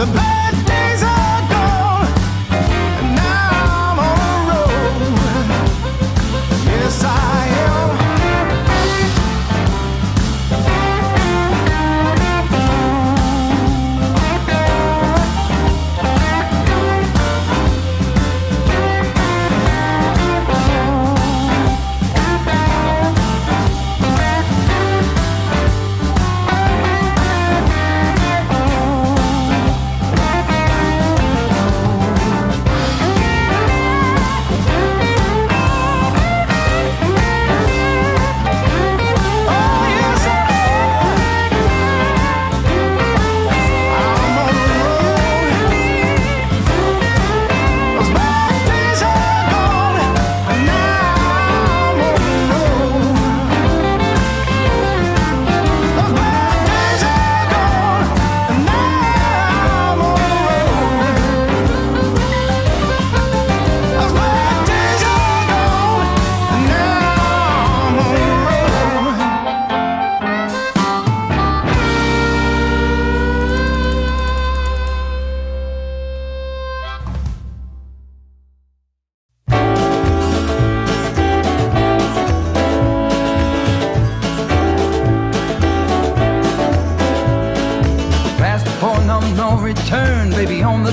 The bad days are gone, and now I'm on the road. Yes, I am.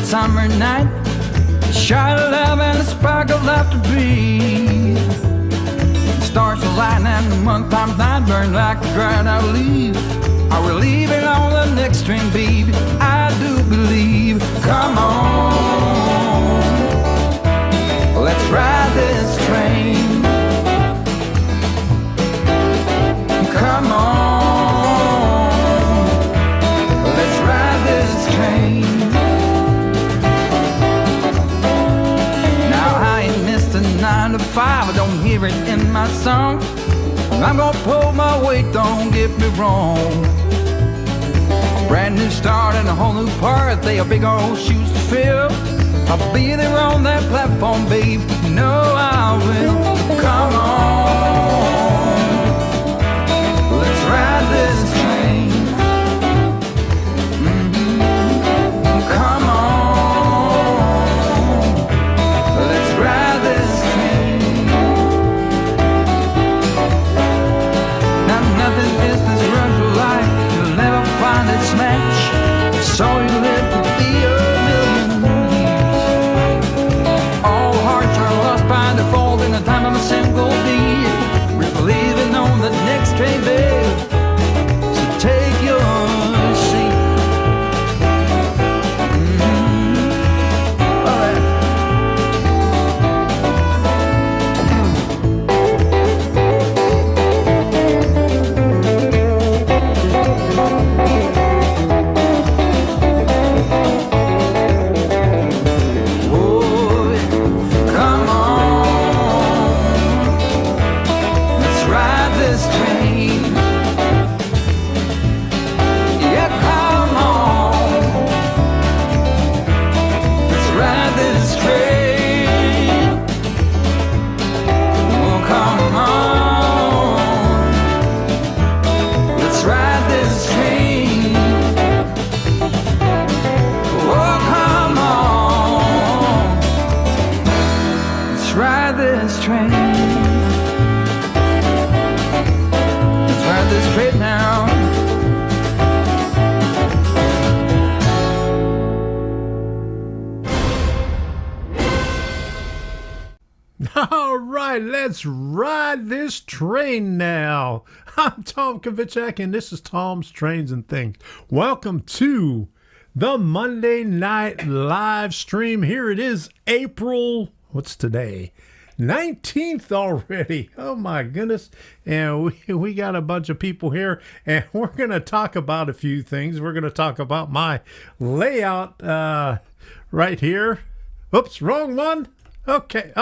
Summer night, a shot of love and a spark of love to breathe. The stars align and the month times night burn like a dried out leaf. Are we leaving on the next train, baby? I do believe. Come on, let's ride this train. Come on, let's ride this train. Nine to five, I don't hear it in my song. I'm gonna pull my weight, don't get me wrong. A brand new start and a whole new part, they are big old shoes to fill. I'll be there on that platform, babe, you know I will. Come on, let's ride this train. Come on, let's ride this train. Smash, so you live to be a million years. All hearts are lost by default in the time of a single beat. We're leaving on the next train, babe, so take your seat. All right. Let's ride this train now. I'm Tom Kovichak, and this is Tom's Trains and Things. Welcome to the Monday Night Live Stream. Here it is, April, what's today? 19th already. Oh my goodness. And we got a bunch of people here, and we're going to talk about a few things. We're going to talk about my layout right here. Oops, wrong one. Okay.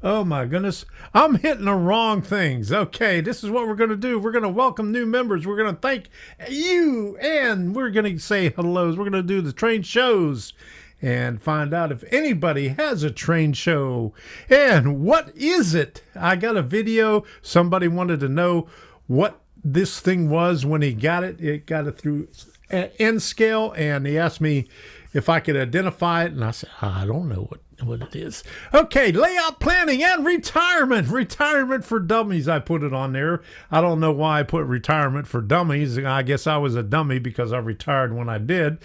Oh my goodness. I'm hitting the wrong things. Okay, this is what we're going to do. We're going to welcome new members. We're going to thank you, and we're going to say hellos. We're going to do the train shows and find out if anybody has a train show. And what is it? I got a video. Somebody wanted to know what this thing was when he got it. It got it through N scale, and he asked me if I could identify it, and I said, I don't know what it is. Okay, layout planning and retirement. Retirement for dummies, I put it on there. I don't know why I put retirement for dummies. I guess I was a dummy because I retired when I did.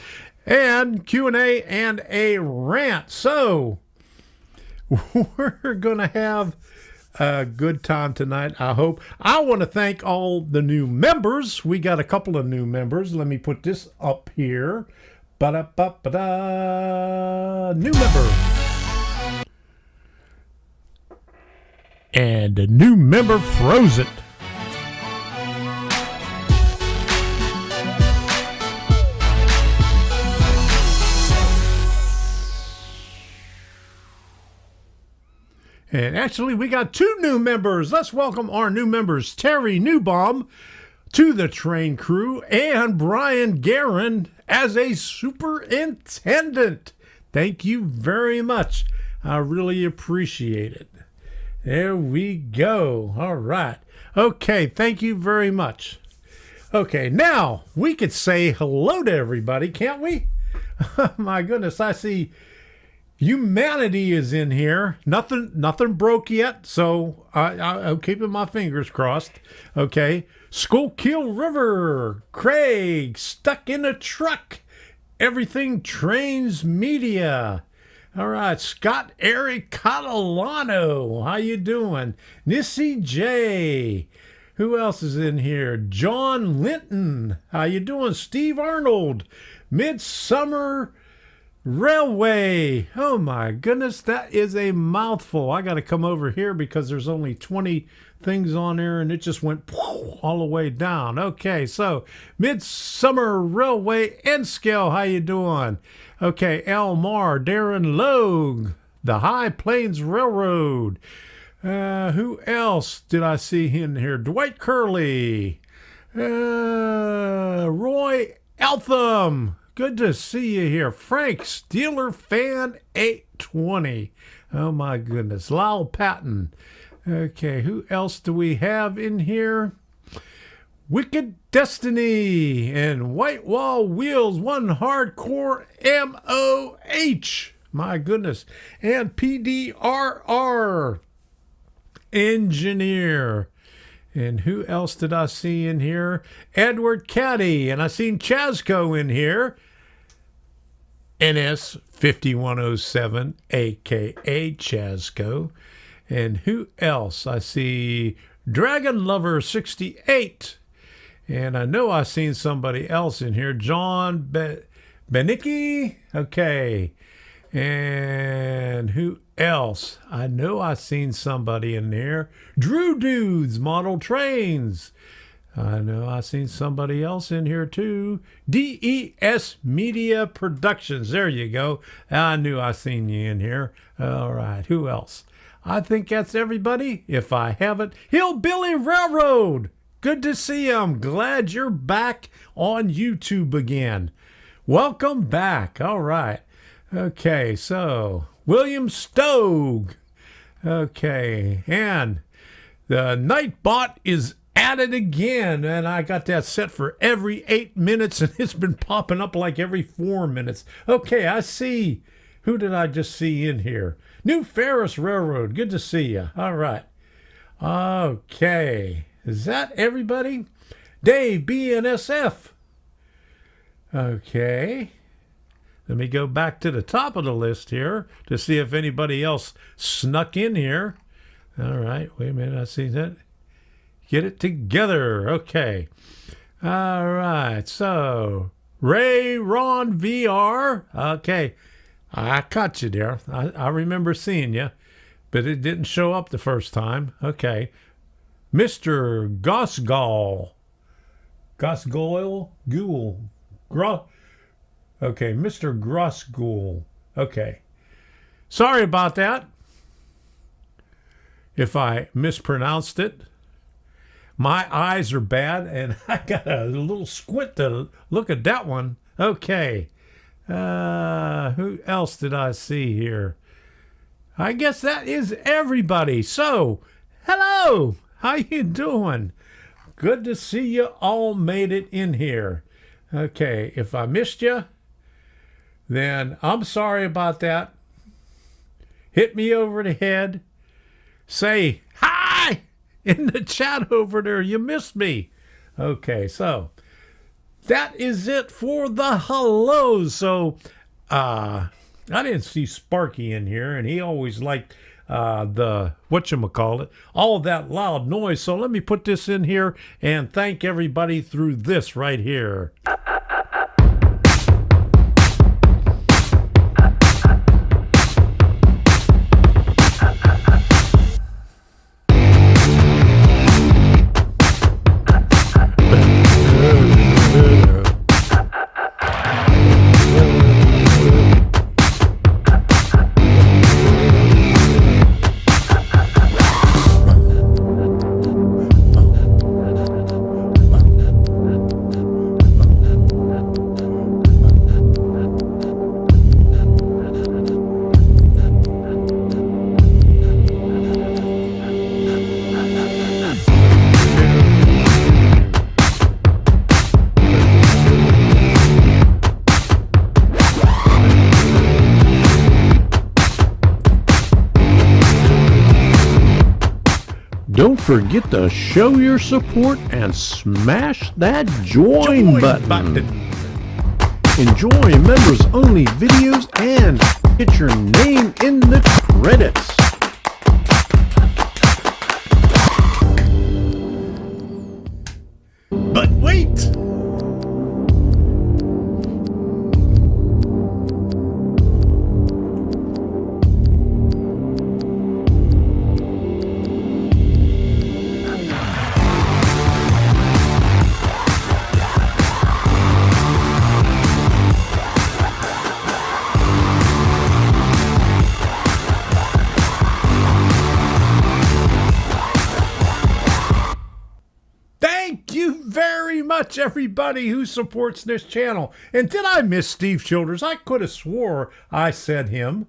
And Q&A and a rant. So we're going to have a good time tonight, I hope. I want to thank all the new members. We got a couple of new members. Let me put this up here. Ba-da-ba-ba-da. New member. And the new member froze it. And actually, we got 2 new members. Let's welcome our new members, Terry Newbaum to the train crew and Brian Guerin as a superintendent. Thank you very much. I really appreciate it. There we go. All right. Okay, thank you very much. Okay, now we could say hello to everybody, can't we? My goodness, I see humanity is in here. Nothing broke yet, so I'm keeping my fingers crossed. Okay. Schuylkill River, Craig, stuck in a truck. Everything Trains Media. All right, Scott Eric Catalano, how you doing? Nissy J. Who else is in here? John Linton, how you doing? Steve Arnold, Midsummer Railway. Oh my goodness, that is a mouthful. I got to come over here because there's only 20 things on there and it just went all the way down. Okay, so Midsummer Railway N-Scale, how you doing? Okay, Elmar, Darren Logue, the High Plains Railroad. Who else did I see in here? Dwight Curley, Roy Eltham. Good to see you here. Frank, Steeler Fan 820. Oh my goodness. Lyle Patton. Okay, who else do we have in here? Wicked Destiny and White Wall Wheels, One Hardcore MOH. My goodness. And PDRR Engineer. And who else did I see in here? Edward Caddy. And I seen Chasco in here. NS 5107, a.k.a. Chasco. And who else? I see Dragon Lover 68. And I know I seen somebody else in here. John Benicki. Okay. And who else? I know I seen somebody in there. Drew Dudes Model Trains. I know I seen somebody else in here too. DES Media Productions. There you go. I knew I seen you in here. All right. Who else? I think that's everybody. If I haven't, Hillbilly Railroad. Good to see you. I'm glad you're back on YouTube again. Welcome back. All right. Okay, so William Stogue. Okay, and the Nightbot is at it again, and I got that set for every 8 minutes, and it's been popping up like every 4 minutes. Okay, I see. Who did I just see in here? New Ferris Railroad. Good to see you. All right. Okay. Is that everybody? Dave, BNSF. Okay. Let me go back to the top of the list here to see if anybody else snuck in here. All right. Wait a minute. I see that. Get it together. Okay. All right. So, Ray Ron VR. Okay. I caught you there. I remember seeing you, but it didn't show up the first time. Okay. Mr. Gosgall. Gosgoyle? Ghoul. Okay, Mr. Grosghoul. Okay. Sorry about that if I mispronounced it. My eyes are bad, and I got a little squint to look at that one. Okay. Who else did I see here? I guess that is everybody. So, hello. How you doing? Good to see you all made it in here. Okay, if I missed you, then I'm sorry about that. Hit me over the head. Say hi in the chat over there. You missed me. Okay, so that is it for the hellos. So I didn't see Sparky in here, and he always liked the whatchamacallit, all of that loud noise. So let me put this in here and thank everybody through this right here. Don't forget to show your support and smash that join button. Enjoy members only videos and get your name in the credits. But wait! Much everybody who supports this channel. And did I miss Steve Childers? I could have swore I said him.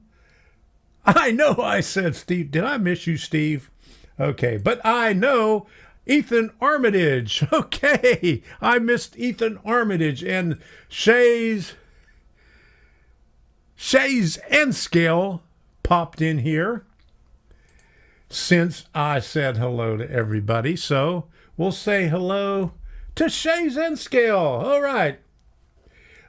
I know I said Steve. Did I miss you, Steve? Okay, but I know Ethan Armitage. Okay, I missed Ethan Armitage and Shays N-Scale popped in here since I said hello to everybody. So we'll say hello to Shays N-Scale. All right.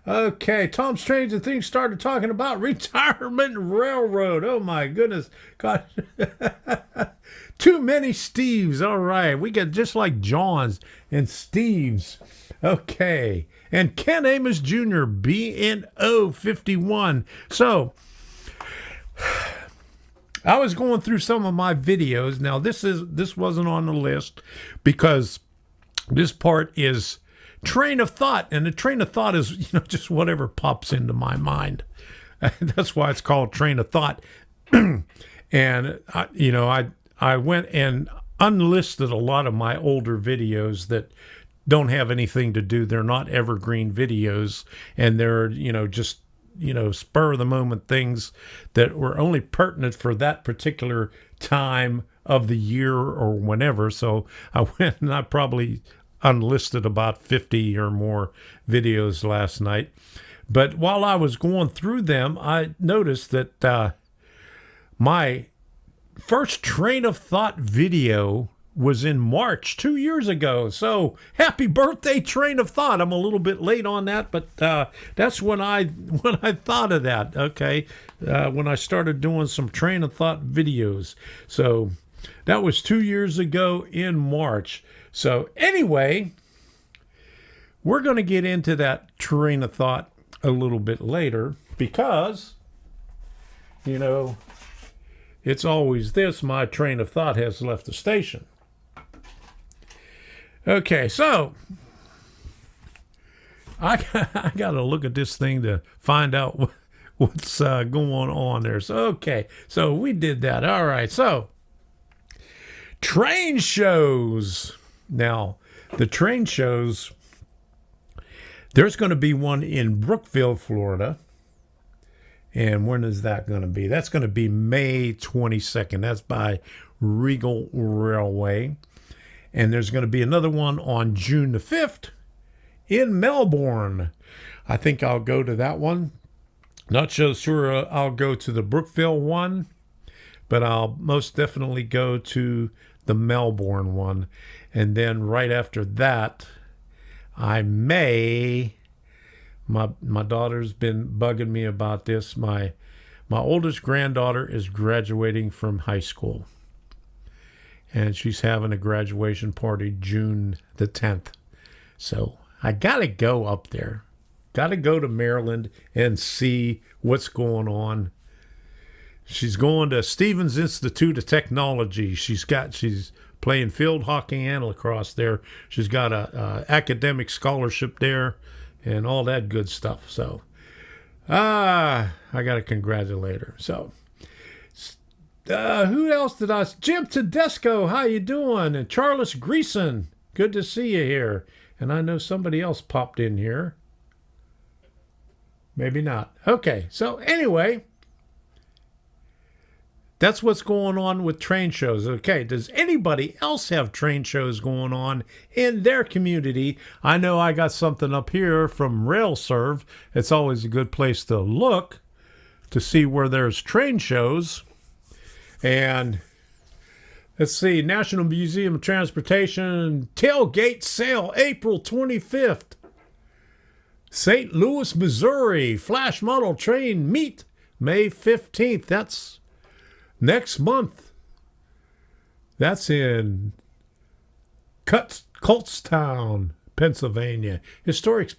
Okay, Tom Strange and Things started talking about retirement railroad. Oh, my goodness. God. Too many Steves. All right. We got just like Johns and Steves. Okay. And Ken Amos Jr., BNO 51. So, I was going through some of my videos. Now, this wasn't on the list because this part is train of thought, and the train of thought is, just whatever pops into my mind. That's why it's called train of thought. And I went and unlisted a lot of my older videos that don't have anything to do. They're not evergreen videos, and they're just spur of the moment things that were only pertinent for that particular time of the year or whenever. So I went and I probably unlisted about 50 or more videos last night. But while I was going through them, I noticed that my first train of thought video was in March 2 years ago. So happy birthday, train of thought. I'm a little bit late on that, but that's when I thought of that. Okay, when I started doing some train of thought videos. So that was 2 years ago in March. So anyway, we're going to get into that train of thought a little bit later because, it's always this: my train of thought has left the station. Okay, so I got to look at this thing to find out what's going on there. So, okay, so we did that. All right, so train shows. Now, the train shows, there's going to be one in Brookville, Florida. And when is that going to be? That's going to be May 22nd. That's by Regal Railway. And there's going to be another one on June the 5th in Melbourne. I think I'll go to that one. Not so sure I'll go to the Brookville one, but I'll most definitely go to the Melbourne one. And then right after that, I may, my daughter's been bugging me about this. My oldest granddaughter is graduating from high school, and she's having a graduation party June the 10th. So I got to go up there. Got to go to Maryland and see what's going on. She's going to Stevens Institute of Technology. She's playing field hockey and lacrosse there. She's got a academic scholarship there and all that good stuff. So I got to congratulate her. So who else did I... Jim Tedesco, how you doing? And Charles Greason, good to see you here. And I know somebody else popped in here. Maybe not. Okay, so anyway, that's what's going on with train shows. Okay, does anybody else have train shows going on in their community? I know I got something up here from RailServe. It's always a good place to look to see where there's train shows. And let's see, National Museum of Transportation tailgate sale April 25th. St. Louis, Missouri, Flash Model Train Meet May 15th. That's next month. That's in Coltstown, Pennsylvania. Historic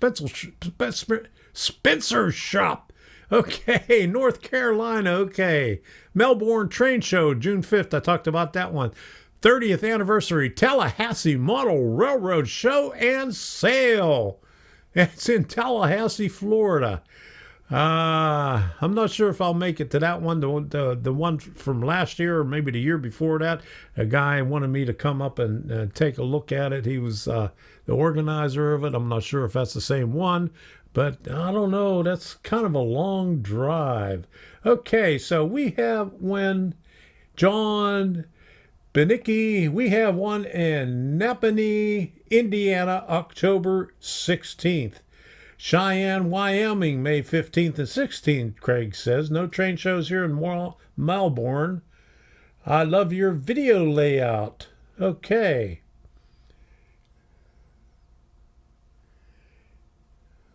Spencer Shop. Okay, North Carolina. Okay. Melbourne Train Show, June 5th. I talked about that one. 30th anniversary Tallahassee Model Railroad Show and Sale. It's in Tallahassee, Florida. I'm not sure if I'll make it to that one. The one from last year or maybe the year before that. A guy wanted me to come up and take a look at it. He was the organizer of it. I'm not sure if that's the same one, but I don't know. That's kind of a long drive. Okay, so we have when John Benicki, we have one in Napanee, Indiana, October 16th. Cheyenne, Wyoming, May 15th and 16th, Craig says. No train shows here in Melbourne. I love your video layout. Okay.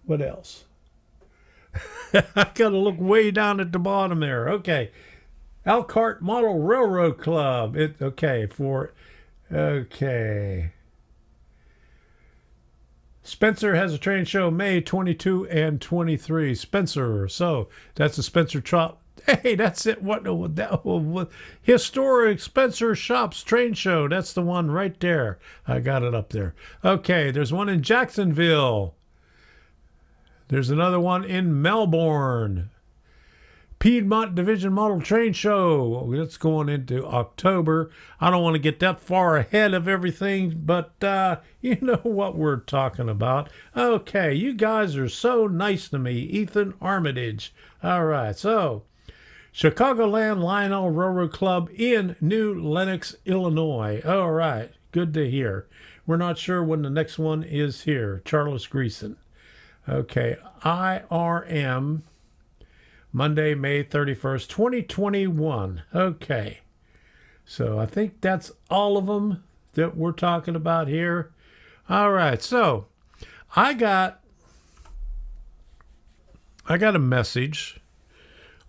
What else? I got to look way down at the bottom there. Okay. Elkhart Model Railroad Club. Okay. Spencer has a train show May 22 and 23. Spencer. So that's the Spencer Shop. Hey, that's it. What Historic Spencer Shops train show. That's the one right there. I got it up there. Okay, there's one in Jacksonville. There's another one in Melbourne. Piedmont Division Model Train Show. That's going into October. I don't want to get that far ahead of everything, but you know what we're talking about. Okay, you guys are so nice to me. Ethan Armitage. All right, so Chicagoland Lionel Railroad Club in New Lenox, Illinois. All right, good to hear. We're not sure when the next one is here. Charles Greason. Okay, IRM. Monday, May 31st, 2021. Okay. So I think that's all of them that we're talking about here. All right. So I got a message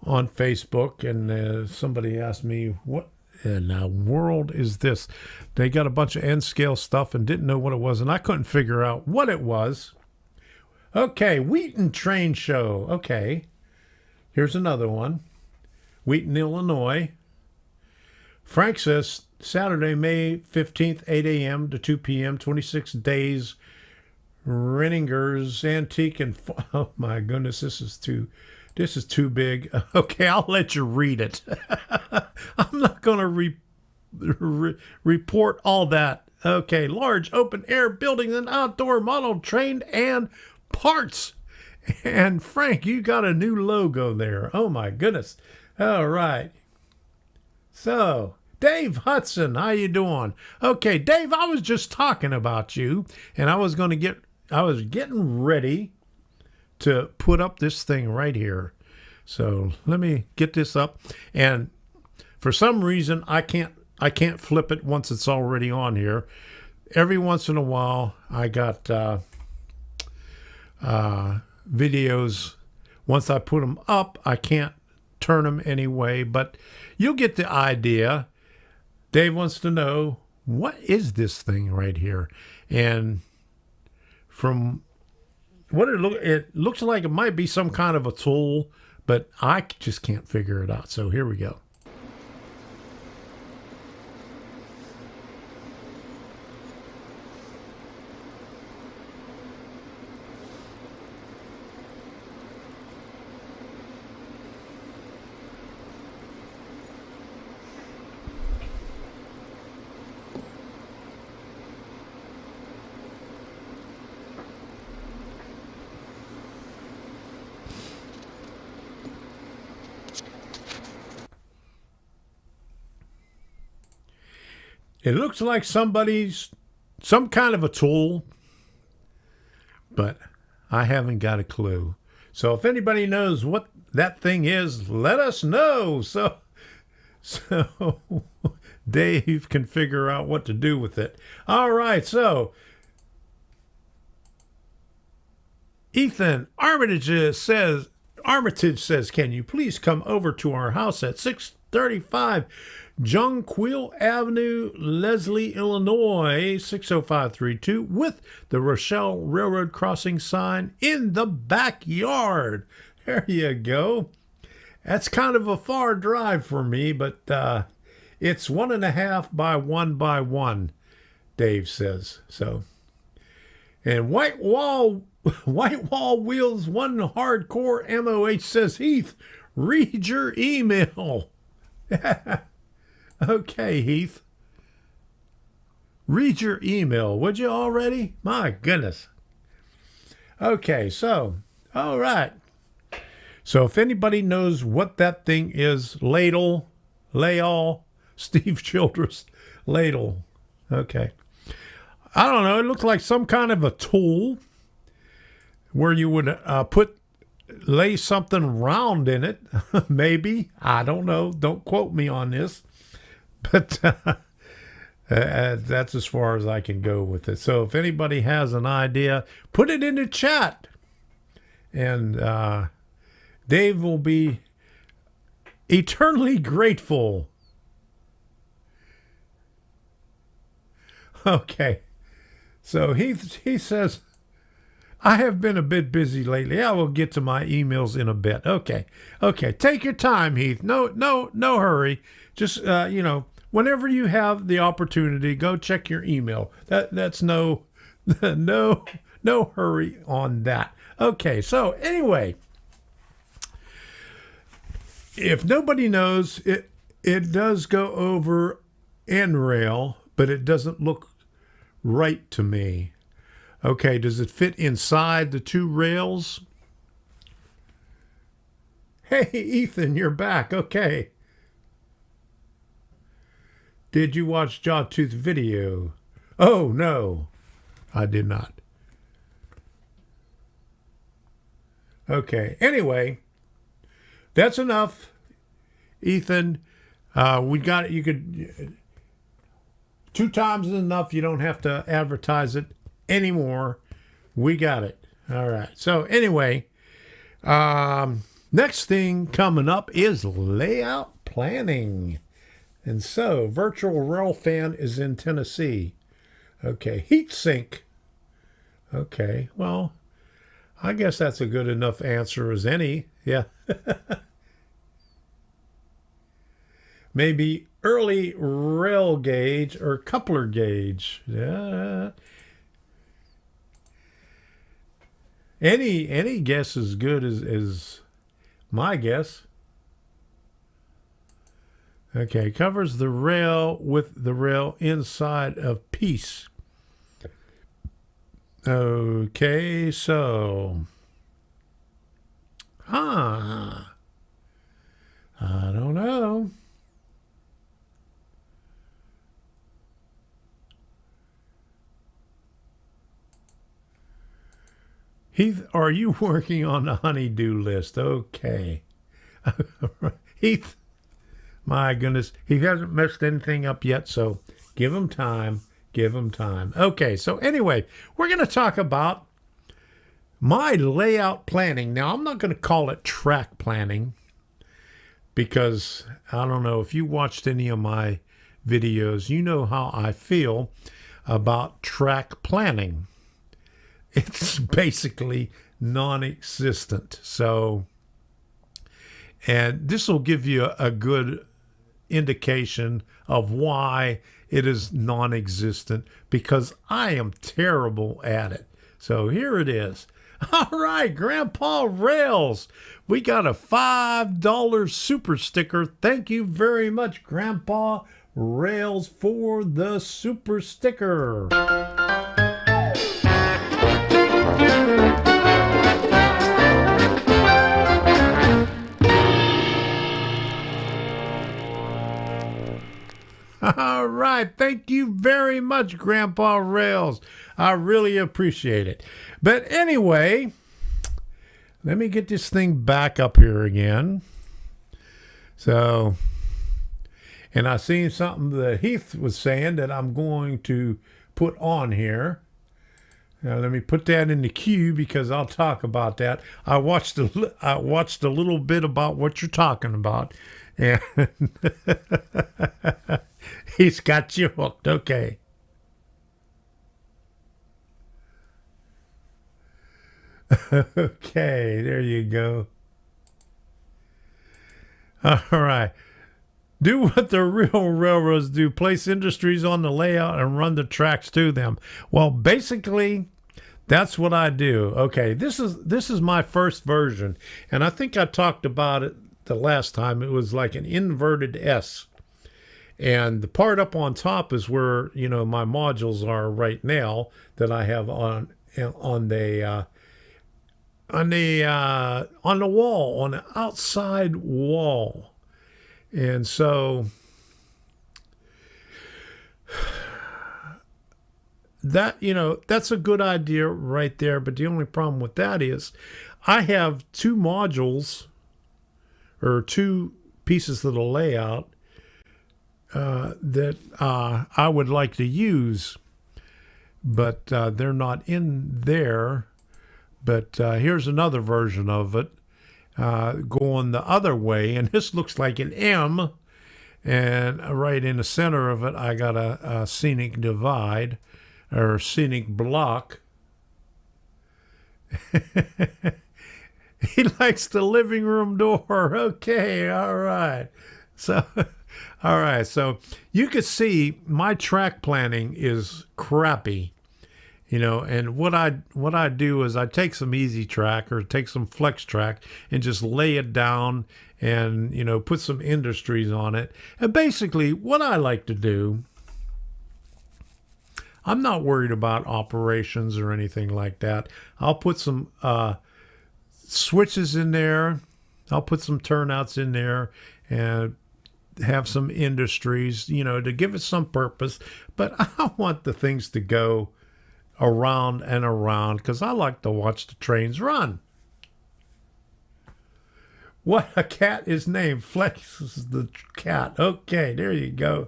on Facebook, and somebody asked me, what in the world is this? They got a bunch of N-scale stuff and didn't know what it was, and I couldn't figure out what it was. Okay, Wheaton Train Show. Okay. Here's another one. Wheaton, Illinois. Frank says Saturday, May 15th, 8 a.m. to 2 p.m., 26 days. Renninger's Antique and... Oh, my goodness, this is too big. Okay, I'll let you read it. I'm not going to report all that. Okay, large open-air buildings and outdoor model train and parts. And Frank, you got a new logo there. Oh my goodness. All right. So, Dave Hudson, how you doing? Okay, Dave, I was just talking about you, and I was going to get getting ready to put up this thing right here. So let me get this up, and for some reason I can't flip it once it's already on here. Every once in a while I got videos, once I put them up I can't turn them anyway, but you'll get the idea. Dave wants to know, what is this thing right here? And from what it looks like, it might be some kind of a tool, but I just can't figure it out. So here we go. It looks like some kind of a tool, but I haven't got a clue. So if anybody knows what that thing is, let us know. So Dave can figure out what to do with it. All right, so Ethan Armitage says, can you please come over to our house at 635 Jonquil Avenue, Leslie, Illinois, 60532, with the Rochelle Railroad crossing sign in the backyard. There you go. That's kind of a far drive for me, but it's 1.5 by 1 by 1, Dave says. So, and White Wall Wheels 1 Hardcore MOH says, Heath, read your email. Okay, Heath. Read your email, would you already? My goodness. Okay, so, all right. So if anybody knows what that thing is, ladle, Steve Childress, ladle. Okay. I don't know. It looks like some kind of a tool where you would lay something round in it. Maybe. I don't know. Don't quote me on this. But that's as far as I can go with it. So if anybody has an idea, put it in the chat. And Dave will be eternally grateful. Okay. So he says, I have been a bit busy lately. I will get to my emails in a bit. Okay. Take your time, Heath. No hurry. Just, whenever you have the opportunity, go check your email. That's no hurry on that. Okay. So anyway, if nobody knows, it does go over N-rail, but it doesn't look right to me. Okay, does it fit inside the two rails? Hey, Ethan, you're back. Okay. Did you watch Jawtooth's video? Oh, no, I did not. Okay, anyway, that's enough, Ethan. We got it. You could... 2 times is enough. You don't have to advertise it anymore. We got it. All right. So anyway, next thing coming up is layout planning. And so Virtual Rail Fan is in Tennessee. Okay. Heat sink. Okay. Well, I guess that's a good enough answer as any. Yeah. Maybe early rail gauge or coupler gauge. Yeah. Any guess is good as my guess. Okay, covers the rail with the rail inside of piece. Okay, so I don't know. Heath, are you working on the honeydew list? Okay. Heath, my goodness, he hasn't messed anything up yet, so give him time. Give him time. Okay, so anyway, we're going to talk about my layout planning. Now, I'm not going to call it track planning because I don't know if you watched any of my videos, you know how I feel about track planning. It's basically non-existent. So, and this will give you a good indication of why it is non-existent, because I am terrible at it. So here it is. All right, Grandpa Rails. We got a $5 super sticker. Thank you very much, Grandpa Rails, for the super sticker. All right. Thank you very much, Grandpa Rails. I really appreciate it. But anyway, let me get this thing back up here again. So, and I seen something that Heath was saying that I'm going to put on here. Now, let me put that in the queue because I'll talk about that. I watched a little bit about what you're talking about. And he's got you hooked. Okay. Okay, there you go. All right. Do what the real railroads do. Place industries on the layout and run the tracks to them. Well, basically, that's what I do. Okay, this is my first version. And I think I talked about it the last time. It was like an inverted S. And the part up on top is where, you know, my modules are right now that I have on the wall, on the outside wall. And so that, you know, that's a good idea right there. But the only problem with that is I have two modules or two pieces of the layout that I would like to use, but they're not in there. But here's another version of it going the other way, and this looks like an M, and right in the center of it I got a scenic divide or scenic block. He likes the living room door. Okay, all right. So all right, so you can see my track planning is crappy. You know, and what I do is I take some easy track or take some flex track and just lay it down and, you know, put some industries on it. And basically what I like to do, I'm not worried about operations or anything like that. I'll put some switches in there. I'll put some turnouts in there and have some industries, you know, to give it some purpose. But I want the things to go around and around because I like to watch the trains run. What a cat is named. Flex is the cat. Okay, there you go.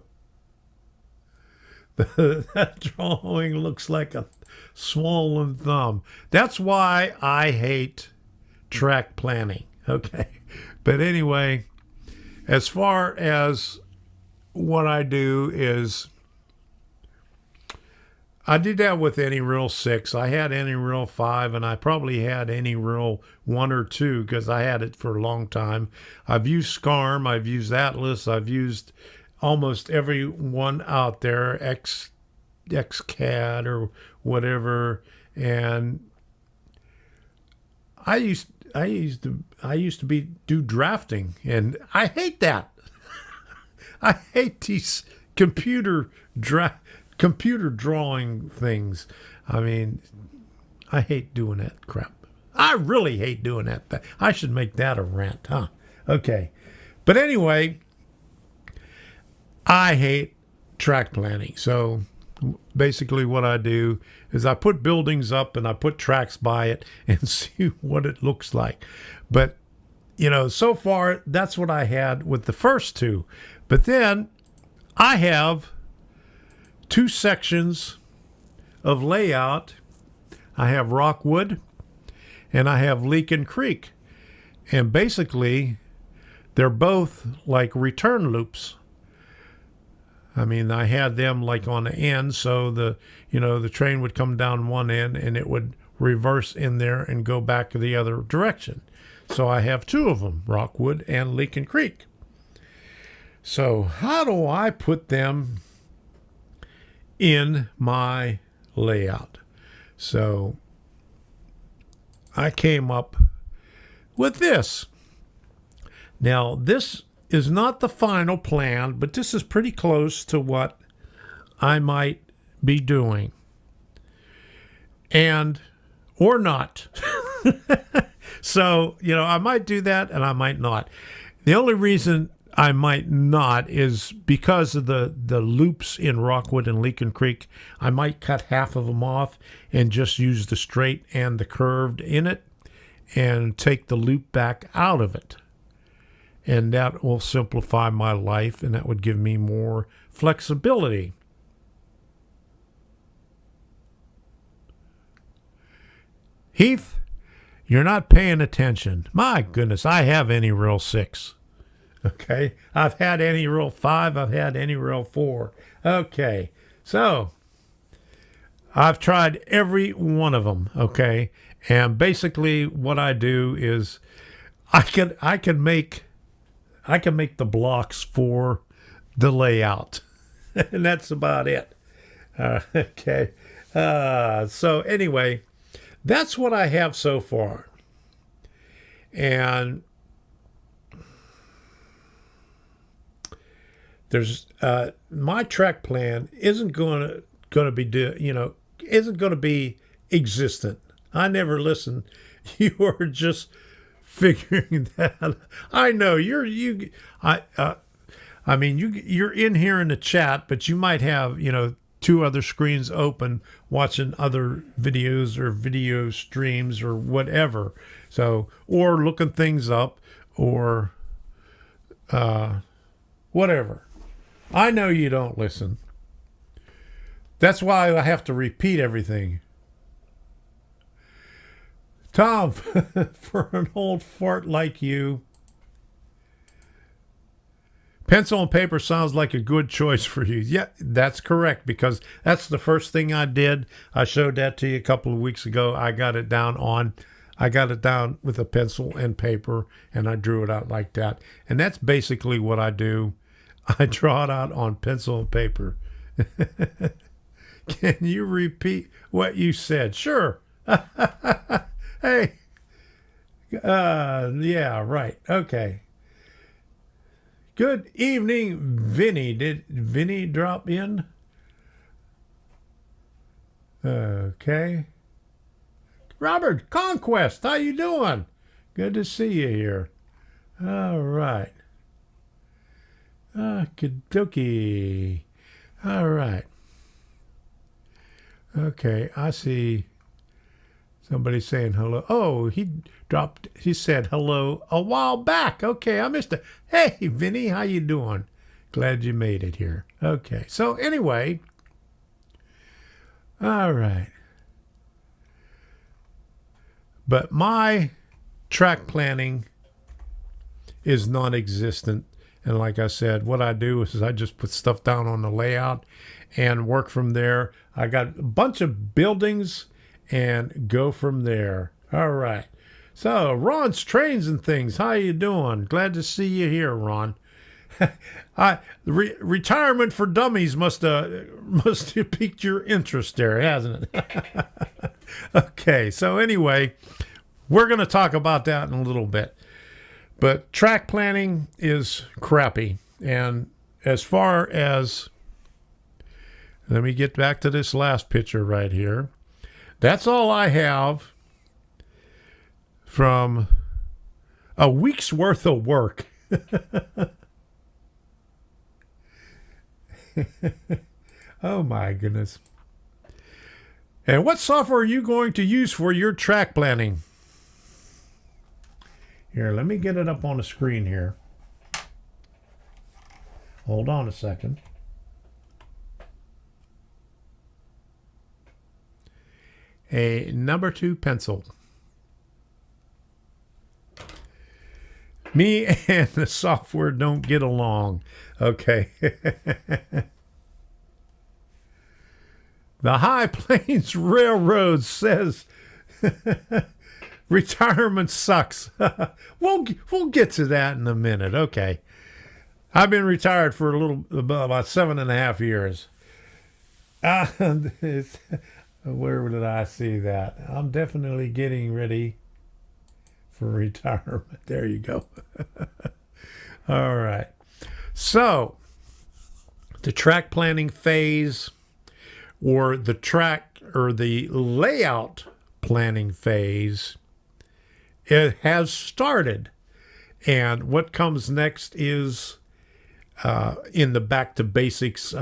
That drawing looks like a swollen thumb. That's why I hate track planning. Okay. But anyway, as far as what I do is I did that with any real 6. I had any real 5, and I probably had any real 1 or 2 because I had it for a long time. I've used SCARM, I've used Atlas, I've used almost every one out there, XCAD or whatever, and I used to do drafting, and I hate that. I hate these computer drawing things. I mean, I hate doing that crap. I really hate doing that. I should make that a rant, huh? Okay. But anyway, I hate track planning. So basically what I do is I put buildings up and I put tracks by it and see what it looks like. But, so far, that's what I had with the first two. But then I have two sections of layout. I have Rockwood and I have Leakin Creek. And basically, they're both like return loops. I mean, I had them like on the end, so the train would come down one end and it would reverse in there and go back to the other direction. So I have two of them, Rockwood and Leakin Creek. So how do I put them in my layout? So I came up with this. Now, this is not the final plan, but this is pretty close to what I might be doing. Or not. So, I might do that and I might not. The only reason I might not is because of the loops in Rockwood and Leakin Creek. I might cut half of them off and just use the straight and the curved in it and take the loop back out of it. And that will simplify my life, and that would give me more flexibility. Heath, you're not paying attention. My goodness, I have any real 6. Okay, I've had any real 5. I've had any real 4. Okay, so I've tried every one of them. Okay, and basically what I do is I can make the blocks for the layout, and that's about it. Okay, so anyway, that's what I have so far, and there's my track plan isn't going to be existent. I never listen. You are just figuring that out. I know you're in here in the chat, but you might have 2 other screens open watching other videos or video streams or whatever. So, or looking things up or whatever. I know you don't listen. That's why I have to repeat everything. Tom, for an old fart like you, pencil and paper sounds like a good choice for you. Yeah, that's correct, because that's the first thing I did. I showed that to you a couple of weeks ago. I got it down with a pencil and paper, and I drew it out like that. And that's basically what I do. I draw it out on pencil and paper. Can you repeat what you said? Sure. Hey. Yeah, right. Okay. Good evening, Vinny. Did Vinny drop in? Okay. Robert Conquest, how you doing? Good to see you here. All right. Okie-dokie. All right. Okay, I see somebody saying hello. Oh, he said hello a while back. Okay, I missed it. Hey, Vinny, how you doing? Glad you made it here. Okay, so anyway, all right. But my track planning is non-existent. And like I said, what I do is I just put stuff down on the layout and work from there. I got a bunch of buildings and go from there. All right. So, Ron's Trains and Things. How you doing? Glad to see you here, Ron. Retirement for Dummies must have piqued your interest there, hasn't it? Okay. So anyway, we're going to talk about that in a little bit. But track planning is crappy. And as far as, let me get back to this last picture right here. That's all I have from a week's worth of work. Oh my goodness. And what software are you going to use for your track planning? Here, let me get it up on the screen here. Hold on a second. A number 2 pencil. Me and the software don't get along. Okay. The High Plains Railroad says retirement sucks. We'll get to that in a minute. Okay. I've been retired for about 7.5 years. Where did I see that? I'm definitely getting ready for retirement. There you go. All right. So, the track planning phase, or the track or the layout planning phase, it has started. And what comes next is in the Back to Basics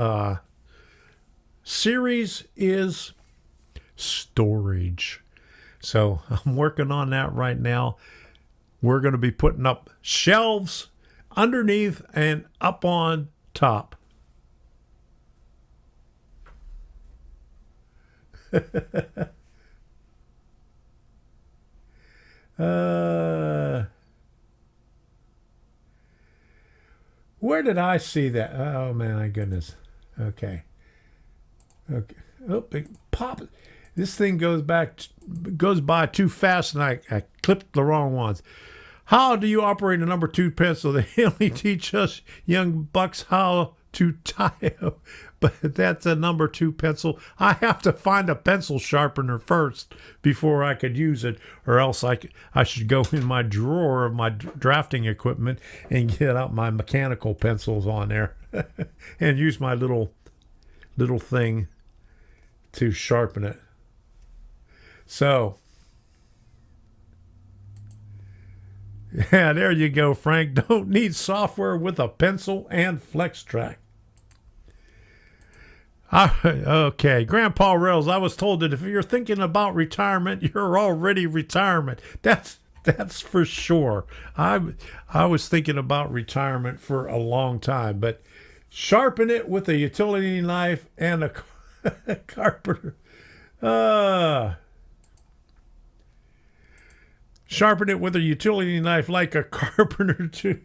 series is storage. So I'm working on that right now. We're going to be putting up shelves underneath and up on top. Where did I see that? Oh man, my goodness. Okay. Oh, pop. This thing goes by too fast, and I clipped the wrong ones. How do you operate a number 2 pencil? They only teach us young bucks how to tie up, but that's a number 2 pencil. I have to find a pencil sharpener first before I could use it, or else I should go in my drawer of my drafting equipment and get out my mechanical pencils on there and use my little thing to sharpen it. So, yeah, there you go, Frank. Don't need software with a pencil and flex track. Okay, Grandpa Rails, I was told that if you're thinking about retirement, you're already retirement. That's for sure. I was thinking about retirement for a long time, but sharpen it with a utility knife and a carpenter. Sharpen it with a utility knife like a carpenter too.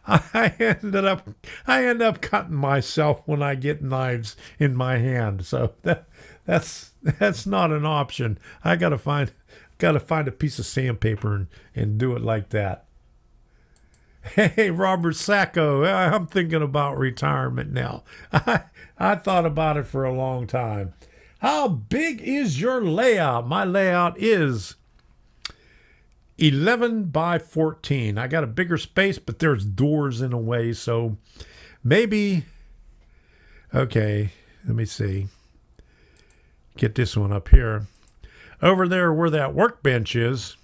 I end up cutting myself when I get knives in my hand. So that's not an option. I gotta find a piece of sandpaper and do it like that. Hey, Robert Sacco, I'm thinking about retirement now. I thought about it for a long time. How big is your layout? My layout is 11 by 14. I got a bigger space, but there's doors in a way, so maybe, okay, let me see. Get this one up here. Over there where that workbench is,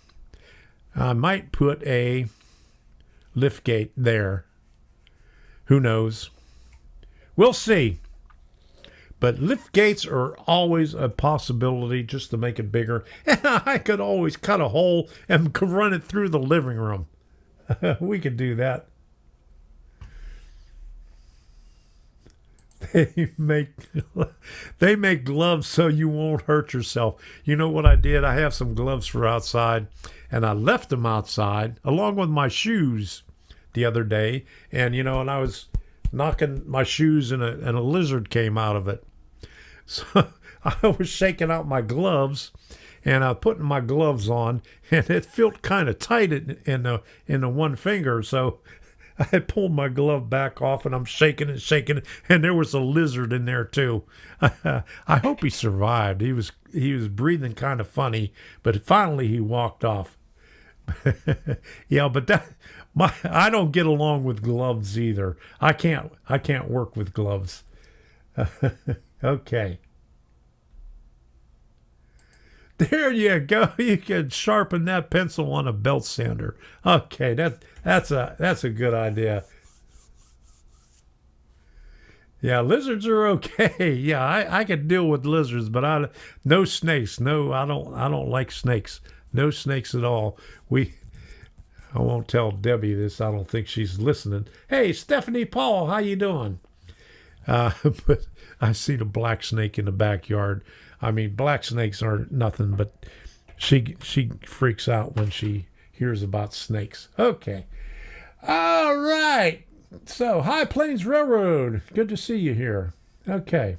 I might put a lift gate there. Who knows? We'll see. But lift gates are always a possibility just to make it bigger. And I could always cut a hole and run it through the living room. We could do that. They make gloves so you won't hurt yourself. You know what I did? I have some gloves for outside, and I left them outside along with my shoes the other day. And I was knocking my shoes, and a lizard came out of it. So I was shaking out my gloves, and I was putting my gloves on, and it felt kind of tight in the one finger. So I pulled my glove back off, and I'm shaking it, and there was a lizard in there too. I hope he survived. He was breathing kind of funny, but finally he walked off. Yeah, but I don't get along with gloves either. I can't work with gloves. Okay. There you go. You can sharpen that pencil on a belt sander. Okay, that's a good idea. Yeah, lizards are okay. Yeah, I could deal with lizards, but no snakes. No, I don't like snakes. No snakes at all. I won't tell Debbie this. I don't think she's listening. Hey, Stephanie Paul, how you doing? But I see the black snake in the backyard. I mean, black snakes aren't nothing, but she freaks out when she hears about snakes. Okay. All right. So, High Plains Railroad. Good to see you here. Okay.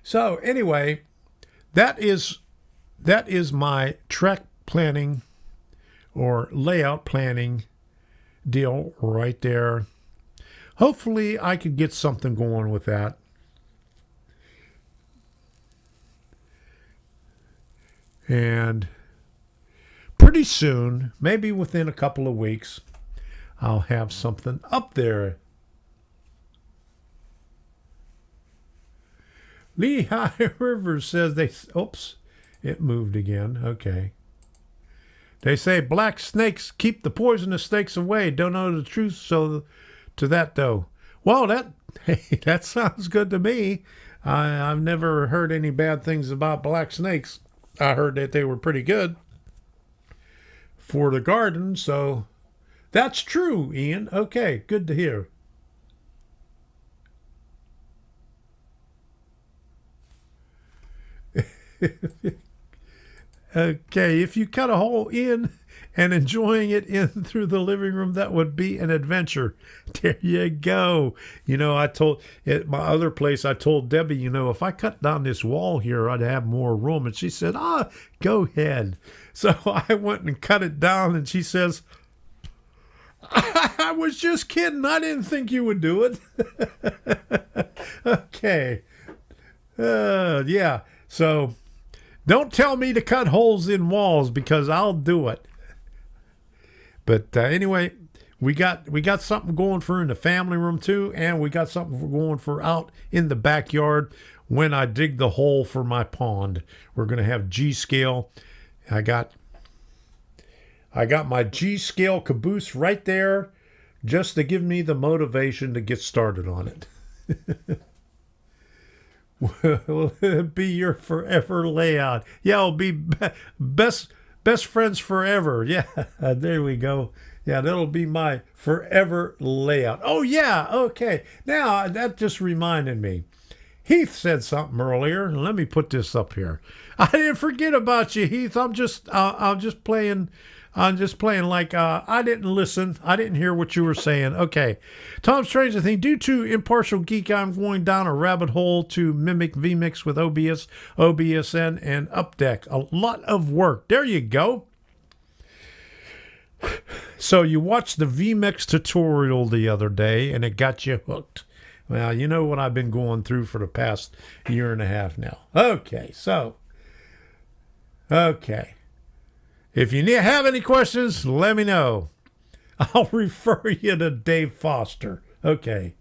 So, anyway, that is my track planning or layout planning deal right there. Hopefully, I could get something going with that. And pretty soon, maybe within a couple of weeks, I'll have something up there. Lehigh River says oops, it moved again. Okay. They say black snakes keep the poisonous snakes away. Don't know the truth so to that though. Well, that sounds good to me. I've never heard any bad things about black snakes. I heard that they were pretty good for the garden, so that's true, Ian. Okay, good to hear. Okay, if you cut a hole in and enjoying it in through the living room, that would be an adventure. There you go. I told at my other place, I told Debbie, if I cut down this wall here, I'd have more room. And she said, go ahead. So I went and cut it down, and she says, I was just kidding. I didn't think you would do it. Okay. Yeah. So don't tell me to cut holes in walls because I'll do it. But anyway, we got something going for in the family room too, and we got something going for out in the backyard when I dig the hole for my pond. We're going to have G-scale. I got my G-scale caboose right there just to give me the motivation to get started on it. Will it be your forever layout? Yeah, it'll be best friends forever. Yeah, there we go. Yeah, that'll be my forever layout. Oh, yeah, okay. Now, that just reminded me. Heath said something earlier. Let me put this up here. I didn't forget about you, Heath. I'm just playing like I didn't listen. I didn't hear what you were saying. Okay. Tom Strange, I think, due to impartial geek, I'm going down a rabbit hole to mimic vMix with OBS, OBSN, and Updeck. A lot of work. There you go. So you watched the vMix tutorial the other day, and it got you hooked. Well, you know what I've been going through for the past year and a half now. Okay, so. Okay. If you have any questions, let me know. I'll refer you to Dave Foster. Okay.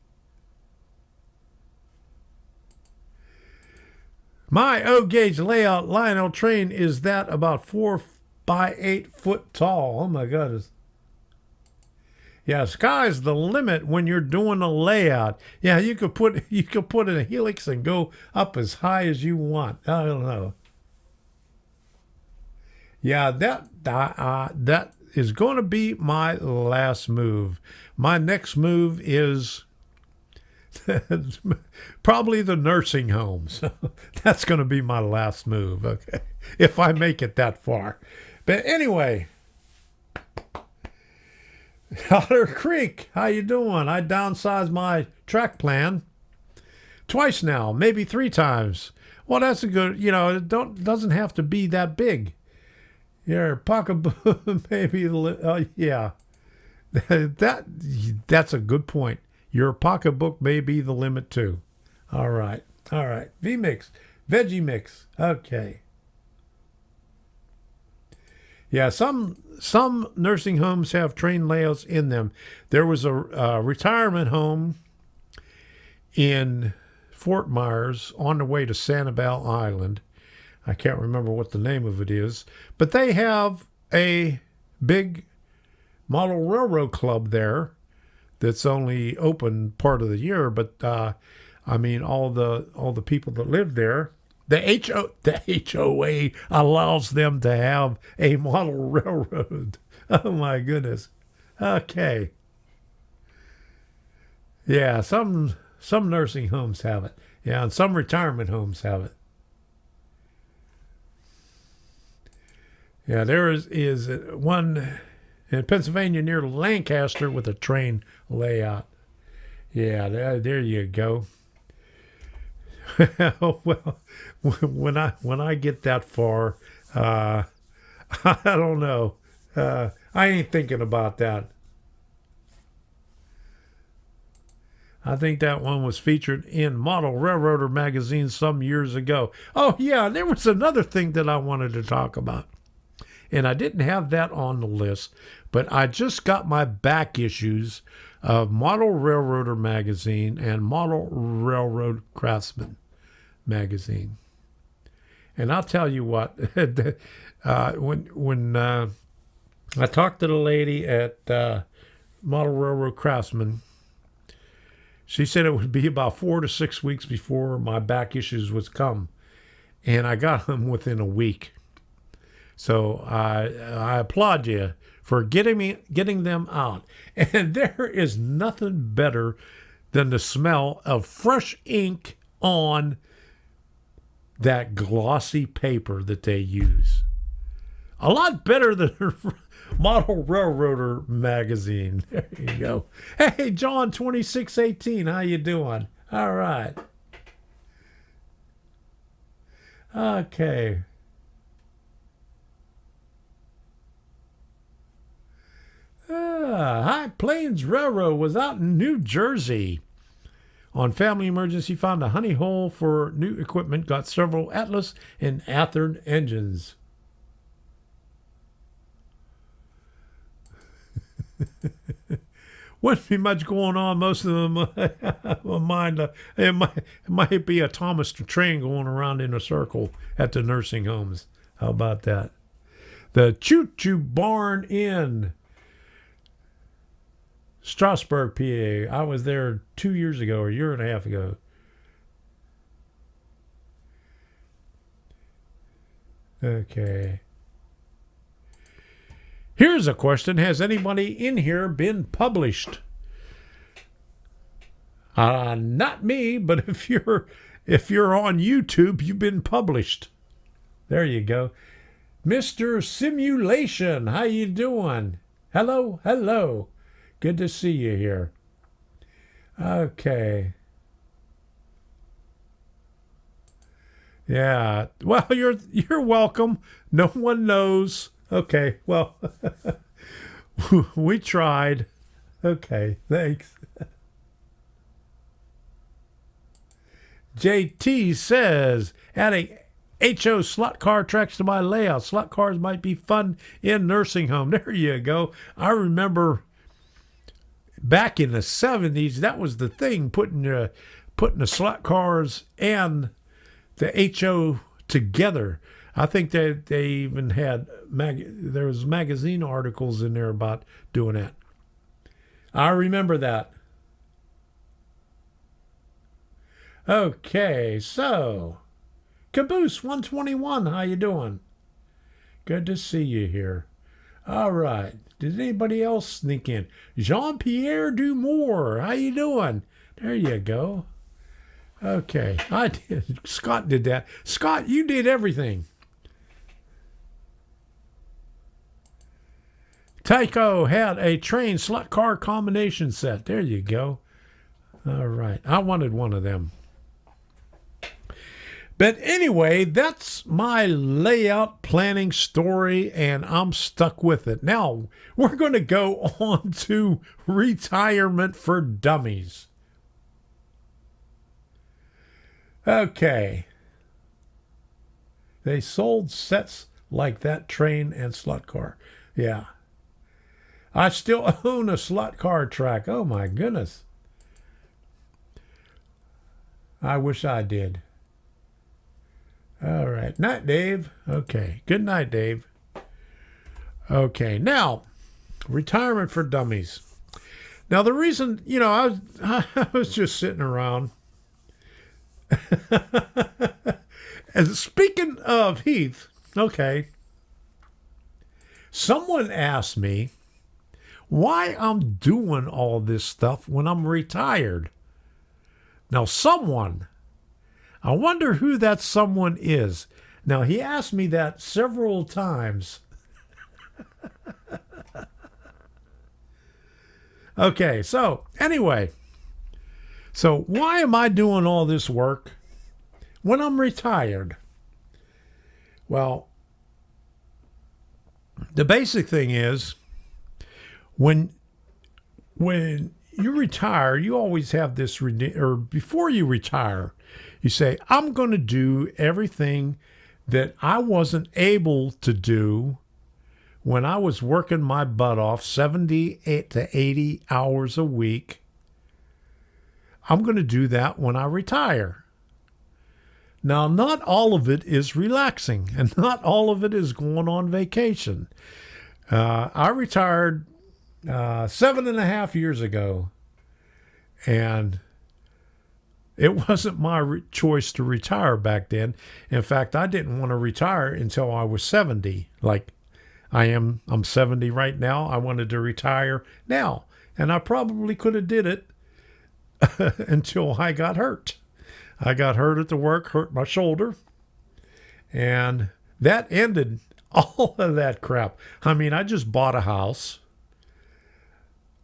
My O-gauge layout Lionel train is that about 4 by 8 foot tall. Oh my goodness. Yeah, sky's the limit when you're doing a layout. Yeah, you could put in a helix and go up as high as you want. I don't know. Yeah, that is going to be my last move. My next move is probably the nursing home. So that's going to be my last move, okay, if I make it that far. But anyway, Otter Creek, how you doing? I downsized my track plan twice now, maybe 3 times. Well, that's a good, it doesn't have to be that big. Your pocketbook, maybe, yeah. That's a good point. Your pocketbook may be the limit too. All right. vMix, Veggie Mix. Okay. Yeah, some nursing homes have train layouts in them. There was a retirement home in Fort Myers on the way to Sanibel Island. I can't remember what the name of it is, but they have a big model railroad club there that's only open part of the year, but I mean all the people that live there. The HOA allows them to have a model railroad. Oh my goodness. Okay. Yeah, some nursing homes have it. Yeah, and some retirement homes have it. Yeah, there is one in Pennsylvania near Lancaster with a train layout. Yeah, there you go. Well, when I get that far, I don't know. I ain't thinking about that. I think that one was featured in Model Railroader magazine some years ago. Oh, yeah, there was another thing that I wanted to talk about. And I didn't have that on the list, but I just got my back issues of Model Railroader magazine and Model Railroad Craftsman magazine. And I'll tell you what, when I talked to the lady at Model Railroad Craftsman, she said it would be about 4 to 6 weeks before my back issues would come. And I got them within a week. So I applaud you for getting them out. And there is nothing better than the smell of fresh ink on that glossy paper that they use. A lot better than Model Railroader magazine. There you go. Hey, John 2618, how you doing? All right. Okay. High Plains Railroad was out in New Jersey. On family emergency, found a honey hole for new equipment, got several Atlas and Athearn engines. Wouldn't be much going on. Most of them it might be a Thomas the Train going around in a circle at the nursing homes. How about that? The Choo Choo Barn Inn, Strasburg, PA. I was there 2 years ago, or a year and a half ago. Okay. Here's a question. Has anybody in here been published? Not me, but if you're on YouTube, you've been published. There you go. Mr. Simulation, how you doing? Hello. Good to see you here. Okay. Yeah. Well, you're welcome. No one knows. Okay. Well, we tried. Okay. Thanks. JT says, adding HO slot car tracks to my layout. Slot cars might be fun in nursing home. There you go. I remember back in the 70s, that was the thing, putting the slot cars and the HO together. I think they even had, there was magazine articles in there about doing that. I remember that. Okay, so Caboose 121, how you doing? Good to see you here. All right. Did anybody else sneak in? Jean-Pierre Dumore, how you doing? There you go. Okay, I did. Scott did that. Scott, you did everything. Tycho had a train slot car combination set. There you go. All right. I wanted one of them. But anyway, that's my layout planning story, and I'm stuck with it. Now, we're going to go on to retirement for dummies. Okay. They sold sets like that train and slot car. Yeah. I still own a slot car track. Oh, my goodness. I wish I did. All right. Night, Dave. Okay. Good night, Dave. Okay. Now, retirement for dummies. Now, the reason, I was just sitting around. And speaking of Heath, okay, someone asked me why I'm doing all this stuff when I'm retired. Now, I wonder who that someone is. Now, he asked me that several times. Okay, so anyway, why am I doing all this work when I'm retired? Well, the basic thing is when you retire, you always have this, or before you retire, you say, I'm going to do everything that I wasn't able to do when I was working my butt off 78 to 80 hours a week. I'm going to do that when I retire. Now, not all of it is relaxing, and not all of it is going on vacation. I retired 7.5 years ago, and it wasn't my choice to retire back then. In fact, I didn't want to retire until I was 70. Like I'm 70 right now. I wanted to retire now, and I probably could have did it until I got hurt. I got hurt at the work, hurt my shoulder, and that ended all of that crap. I mean, I just bought a house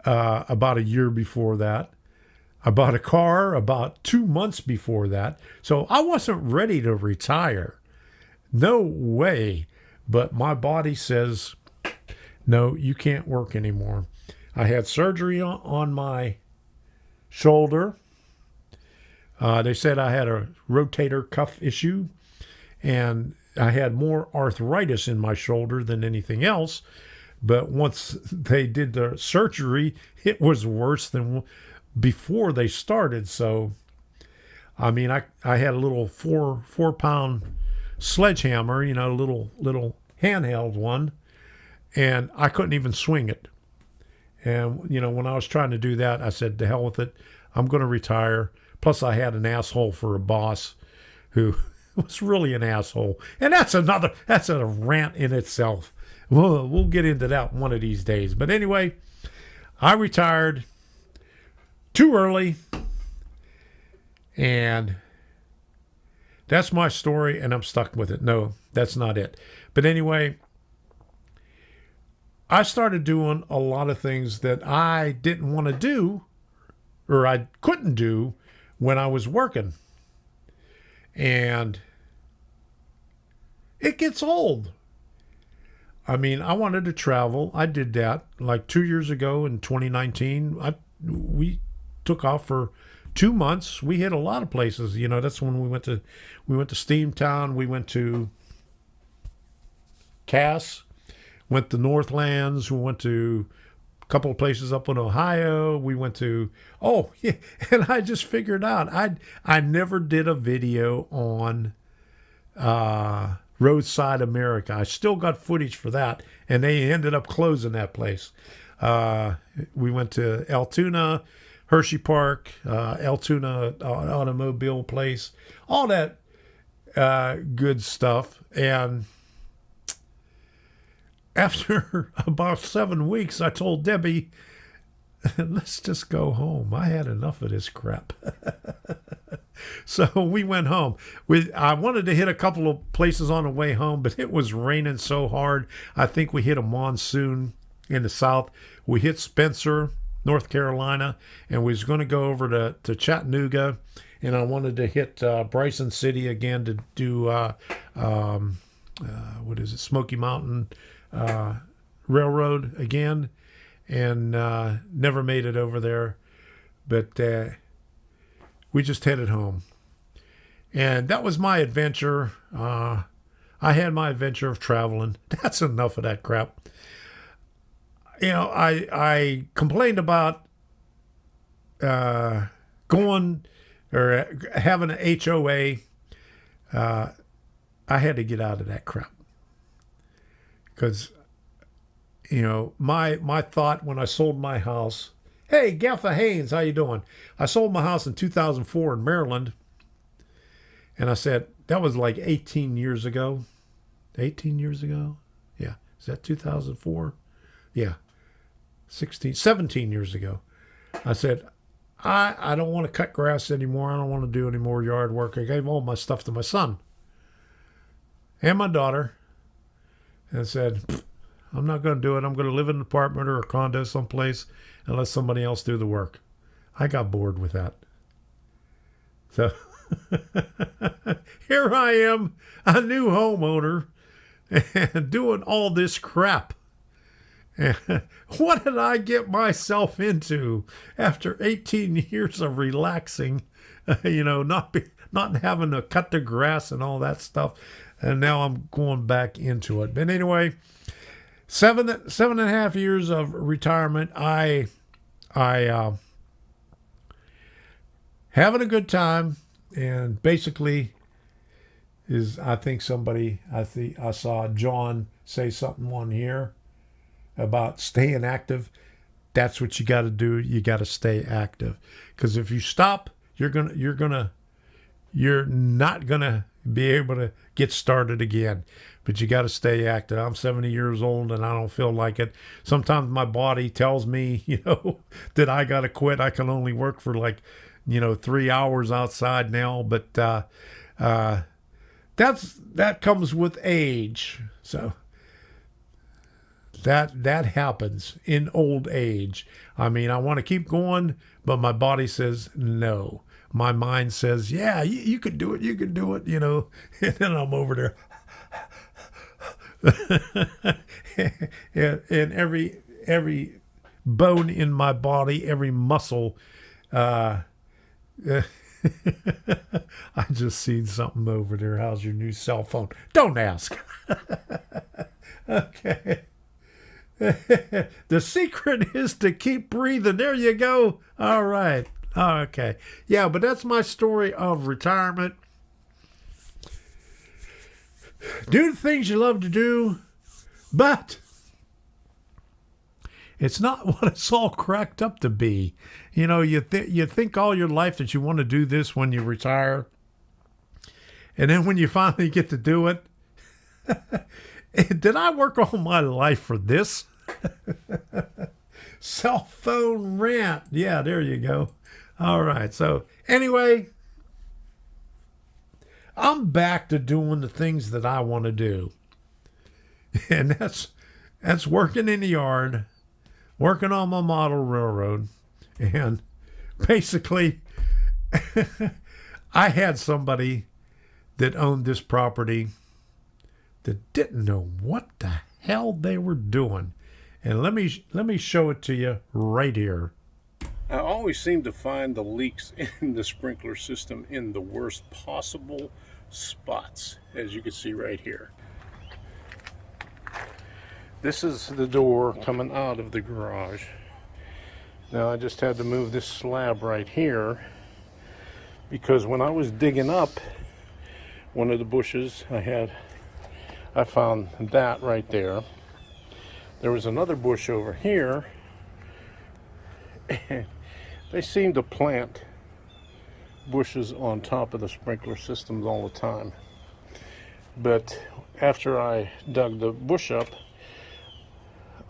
about a year before that. I bought a car about 2 months before that. So I wasn't ready to retire. No way. But my body says, no, you can't work anymore. I had surgery on my shoulder. They said I had a rotator cuff issue, and I had more arthritis in my shoulder than anything else. But once they did the surgery, it was worse than before they started. So, I mean, I had a little four-pound sledgehammer, little handheld one, and I couldn't even swing it. And, when I was trying to do that, I said, to hell with it. I'm going to retire. Plus, I had an asshole for a boss who was really an asshole. And that's a rant in itself. We'll get into that one of these days. But anyway, I retired too early, and that's my story, and I'm stuck with it. No, that's not it. But anyway, I started doing a lot of things that I didn't want to do, or I couldn't do when I was working. And it gets old. I mean, I wanted to travel. I did that like 2 years ago in 2019. We took off for 2 months. We hit a lot of places. That's when we went to Steamtown. We went to Cass, went to Northlands. We went to a couple of places up in Ohio. We went to, and I just figured out I never did a video on Roadside America. I still got footage for that, and they ended up closing that place. We went to Altoona, Hershey Park, Altoona Automobile Place, all that good stuff. And after about 7 weeks, I told Debbie, let's just go home. I had enough of this crap. So we went home. I wanted to hit a couple of places on the way home, but it was raining so hard. I think we hit a monsoon in the south. We hit Spencer, North Carolina, and we was going to go over to Chattanooga, and I wanted to hit Bryson City again to do, Smoky Mountain Railroad again, and never made it over there. But we just headed home. And that was my adventure. I had my adventure of traveling. That's enough of that crap. I complained about going or having an HOA. I had to get out of that crap. Because, my thought when I sold my house Hey, Gaffa Haynes, how you doing? I sold my house in 2004 in Maryland. And I said, that was like 18 years ago. 18 years ago? Yeah. Is that 2004? Yeah. 17 years ago. I said, I don't want to cut grass anymore. I don't want to do any more yard work. I gave all my stuff to my son and my daughter. And I said, I'm not going to do it. I'm going to live in an apartment or a condo someplace and let somebody else do the work. I got bored with that. So here I am, a new homeowner, and doing all this crap. And what did I get myself into after 18 years of relaxing, not having to cut the grass and all that stuff. And now I'm going back into it. But anyway, 7.5 years of retirement. I having a good time, and basically I saw John say something on here about staying active. That's what you got to do. You got to stay active, because if you stop, you're not gonna be able to get started again. But you got to stay active. I'm 70 years old and I don't feel like it. Sometimes my body tells me, that I got to quit. I can only work for 3 hours outside now. But that comes with age. So that happens in old age. I mean, I want to keep going, but my body says no. My mind says, yeah, you could do it. You can do it, And then I'm over there. and every bone in my body, every muscle, I just seen something over there. How's your new cell phone? Don't ask. Okay. The secret is to keep breathing. There you go. All right. Okay. Yeah, but that's my story of retirement. Do the things you love to do, but it's not what it's all cracked up to be. You think all your life that you want to do this when you retire, and then when you finally get to do it, did I work all my life for this? Cell phone rant. Yeah, there you go. All right. So anyway, I'm back to doing the things that I want to do. And that's working in the yard, working on my model railroad. And basically, I had somebody that owned this property that didn't know what the hell they were doing. And let me show it to you right here. I always seem to find the leaks in the sprinkler system in the worst possible spots, as you can see right here. This is the door coming out of the garage. Now I just had to move this slab right here because when I was digging up one of the bushes I found that right there. There was another bush over here, and they seem to plant bushes on top of the sprinkler systems all the time. But after I dug the bush up,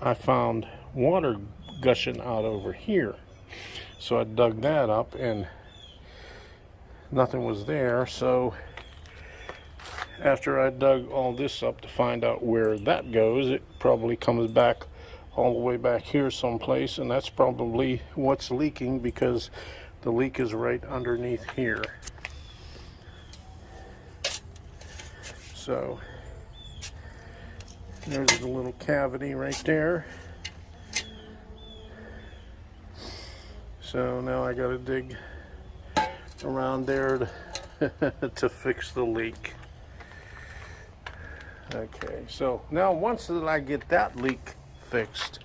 I found water gushing out over here. So I dug that up and nothing was there. So after I dug all this up to find out where that goes, it probably comes back all the way back here someplace, and that's probably what's leaking, because the leak is right underneath here. So there's the little cavity right there. So now I gotta dig around there to fix the leak. Okay, so now once that I get that leak fixed,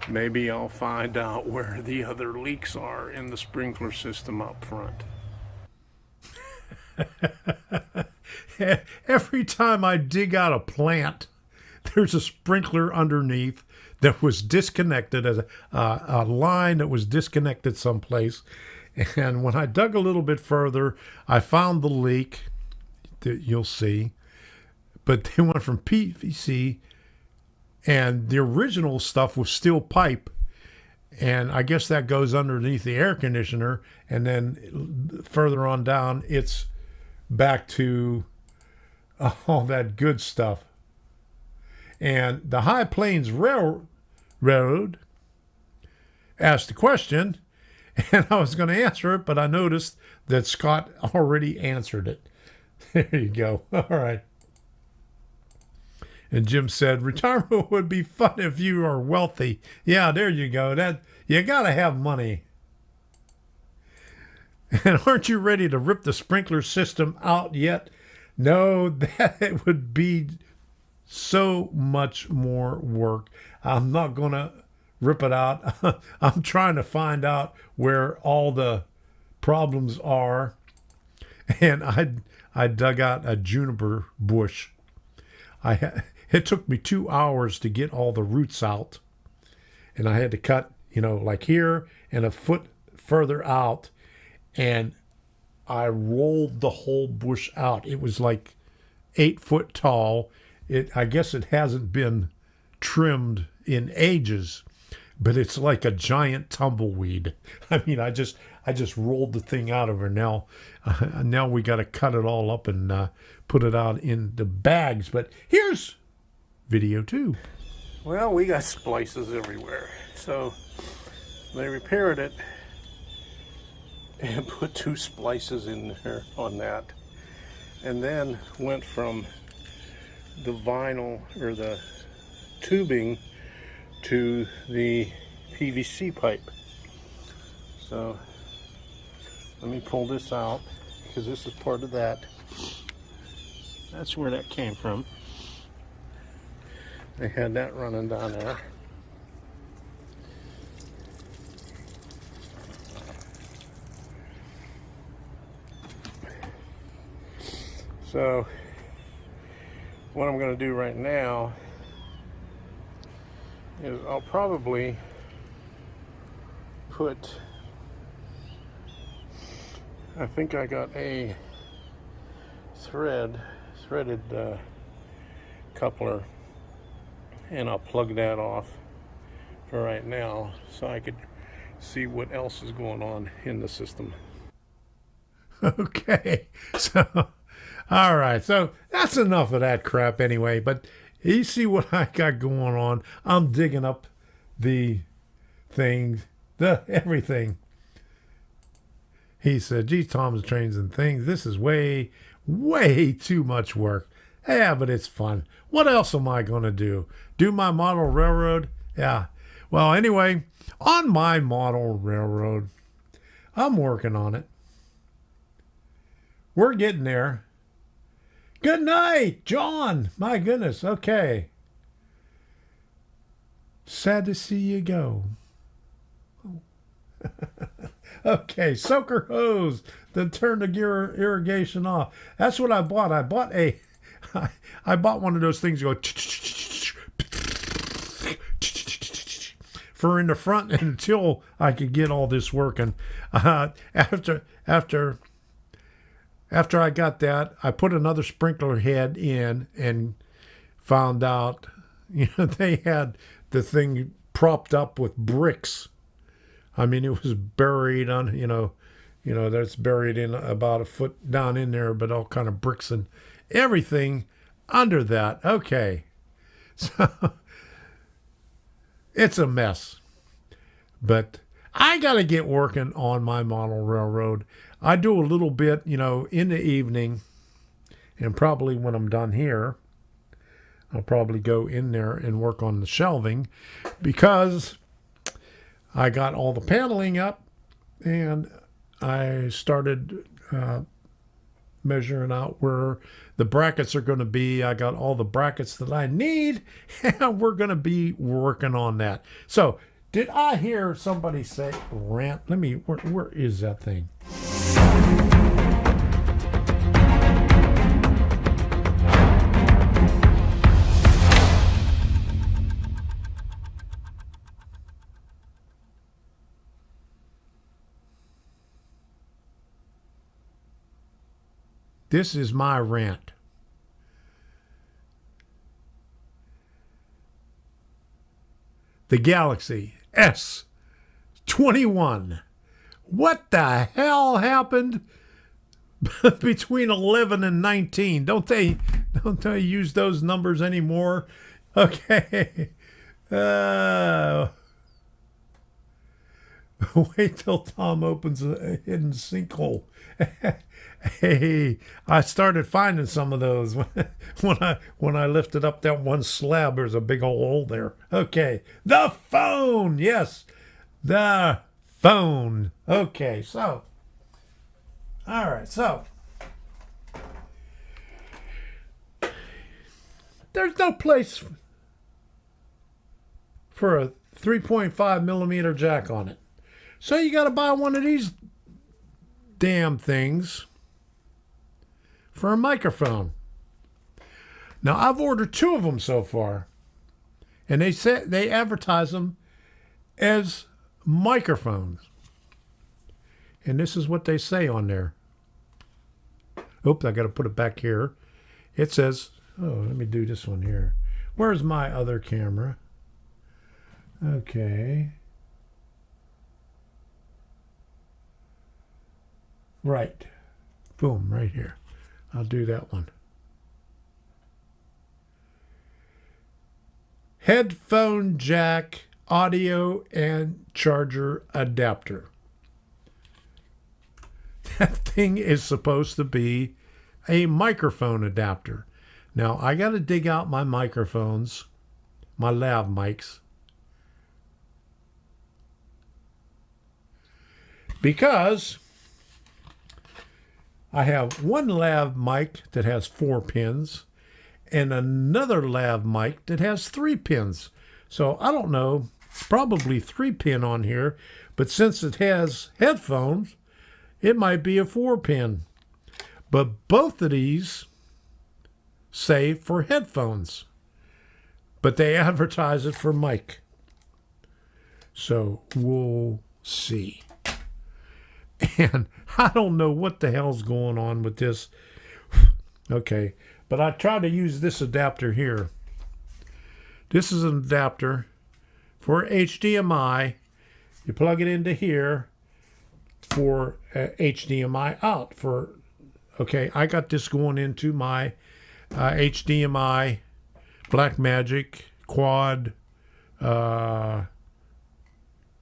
maybe I'll find out where the other leaks are in the sprinkler system up front. Every time I dig out a plant there's a sprinkler underneath that was disconnected, as a line that was disconnected someplace. And when I dug a little bit further, I found the leak that you'll see. But they went from PVC, and the original stuff was steel pipe. And I guess that goes underneath the air conditioner. And then further on down, it's back to all that good stuff. And the High Plains Railroad asked the question, and I was going to answer it, but I noticed that Scott already answered it. There you go. All right. And Jim said, retirement would be fun if you are wealthy. Yeah, there you go. That you got to have money. And aren't you ready to rip the sprinkler system out yet? No, that would be so much more work. I'm not going to rip it out. I'm trying to find out where all the problems are. And I dug out a juniper bush. It took me 2 hours to get all the roots out. And I had to cut, like here and a foot further out. And I rolled the whole bush out. It was like 8 foot tall. I guess it hasn't been trimmed in ages, but it's like a giant tumbleweed. I mean, I just rolled the thing out of her. Now we got to cut it all up and put it out in the bags. But here's video 2. Well, we got splices everywhere. So they repaired it and put 2 splices in there on that. And then went from the vinyl or the tubing to the PVC pipe. So let me pull this out because this is part of that. That's where that came from. They had that running down there. So what I'm going to do right now is I'll probably put, I think I got a threaded coupler, and I'll plug that off for right now so I could see what else is going on in the system. Okay, so all right, so that's enough of that crap anyway. But you see what I got going on. I'm digging up the things, everything. He said, gee, Tom's Trains and Things, this is way, way too much work. Yeah, but it's fun. What else am I going to do? Do my model railroad? Yeah. Well, anyway, on my model railroad, I'm working on it. We're getting there. Good night, John. My goodness. Okay. Sad to see you go. Okay, soaker hose to turn the irrigation off. That's what I bought. I bought one of those things that go for in the front until I could get all this working. After I got that, I put another sprinkler head in and found out, they had the thing propped up with bricks. I mean, it was buried on, that's buried in about a foot down in there, but all kind of bricks and everything under that. Okay. So it's a mess. But I got to get working on my model railroad. I do a little bit, in the evening, and probably when I'm done here, I'll probably go in there and work on the shelving because I got all the paneling up and I started measuring out where the brackets are going to be. I got all the brackets that I need, and we're going to be working on that. So, did I hear somebody say rant? Where is that thing? This is my rant. The Galaxy S21. What the hell happened between 11 and 19? Don't they use those numbers anymore? Okay. Wait till Tom opens a hidden sinkhole. Hey, I started finding some of those when I lifted up that one slab. There's a big old hole there. Okay, the phone. Yes, the phone. Okay, so all right, so there's no place for a 3.5 millimeter jack on it. So you got to buy one of these damn things for a microphone. Now, I've ordered 2 of them so far, and they advertise them as microphones. And this is what they say on there. Oops, I got to put it back here. It says, oh, let me do this one here. Where's my other camera? Okay. Right. Boom, right here. I'll do that one. Headphone jack, audio, and charger adapter. That thing is supposed to be a microphone adapter. Now, I got to dig out my microphones, my lav mics, because I have one lav mic that has 4 pins and another lav mic that has 3 pins. So I don't know, probably 3 pin on here, but since it has headphones, it might be a 4 pin. But both of these say for headphones, but they advertise it for mic. So we'll see. And I don't know what the hell's going on with this. Okay, but I try to use this adapter here. This is an adapter for HDMI. You plug it into here for HDMI out. Okay, I got this going into my HDMI Blackmagic quad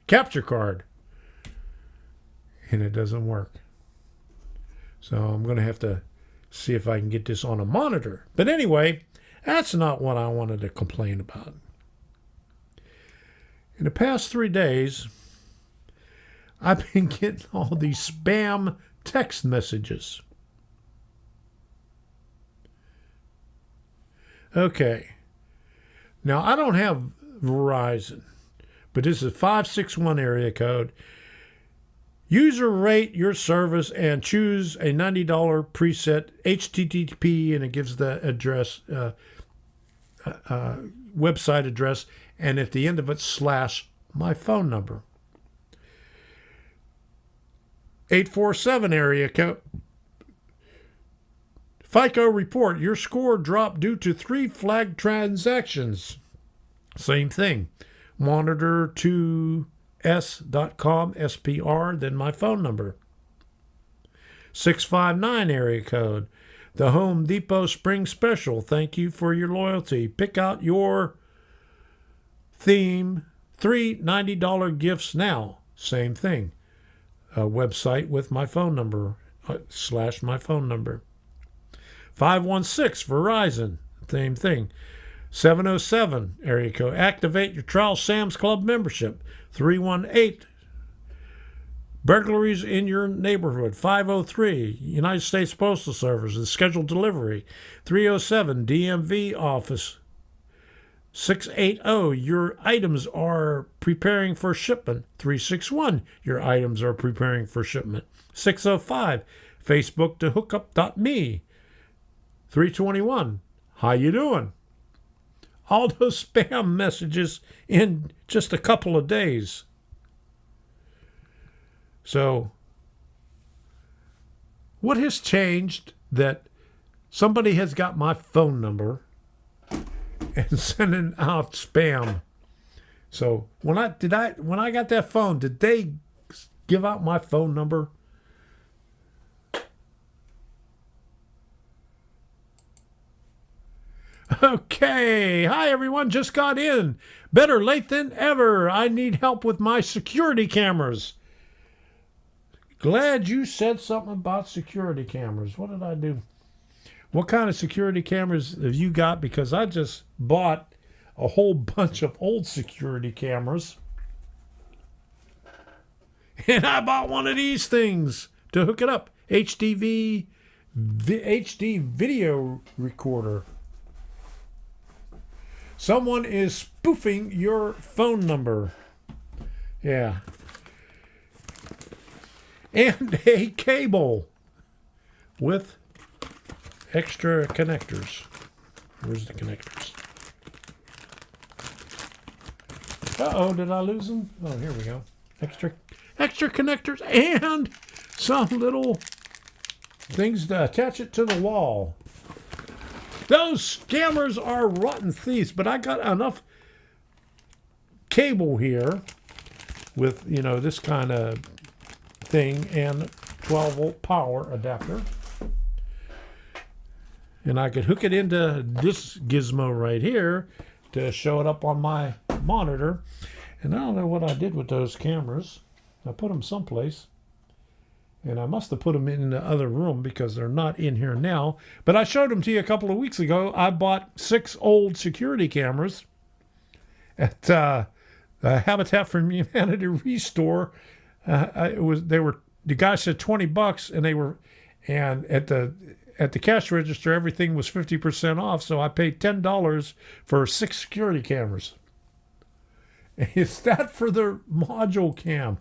capture card. And it doesn't work. So I'm going to have to see if I can get this on a monitor. But anyway, that's not what I wanted to complain about. In the past 3 days, I've been getting all these spam text messages. Okay. Now, I don't have Verizon, but this is 561 area code. User rate your service and choose a $90 preset HTTP, and it gives the address, website address, and at the end of it, / my phone number. 847 area code. FICO report, your score dropped due to 3 flagged transactions. Same thing. Monitor to s.com, SPR, then my phone number. 659 area code. The Home Depot Spring Special. Thank you for your loyalty. Pick out your theme. 3 $90 gifts now. Same thing. A website with my phone number, / my phone number. 516 Verizon. Same thing. 707 area code. Activate your trial Sam's Club membership. 318 burglaries in your neighborhood. 503 United States Postal Service and scheduled delivery. 307 DMV office. 680 your items are preparing for shipment. 361 your items are preparing for shipment. 605 Facebook to hookup.me. 321 how you doing? All those spam messages in just a couple of days. So, what has changed that somebody has got my phone number and sending out spam. So when I got that phone, did they give out my phone number? Okay. Hi, everyone. Just got in. Better late than ever. I need help with my security cameras. Glad you said something about security cameras. What did I do? What kind of security cameras have you got? Because I just bought a whole bunch of old security cameras. And I bought one of these things to hook it up. HD video recorder. Someone is spoofing your phone number. Yeah. And a cable with extra connectors. Where's the connectors? Uh-oh, did I lose them? Oh, here we go. Extra connectors and some little things to attach it to the wall. Those scammers are rotten thieves, but I got enough cable here with, this kind of thing and 12-volt power adapter. And I could hook it into this gizmo right here to show it up on my monitor. And I don't know what I did with those cameras. I put them someplace. And I must have put them in the other room because they're not in here now. But I showed them to you a couple of weeks ago. I bought 6 old security cameras at Habitat for Humanity Restore. The guy said $20, and at the cash register everything was 50% off. So I paid $10 for 6 security cameras. Is that for the module cam?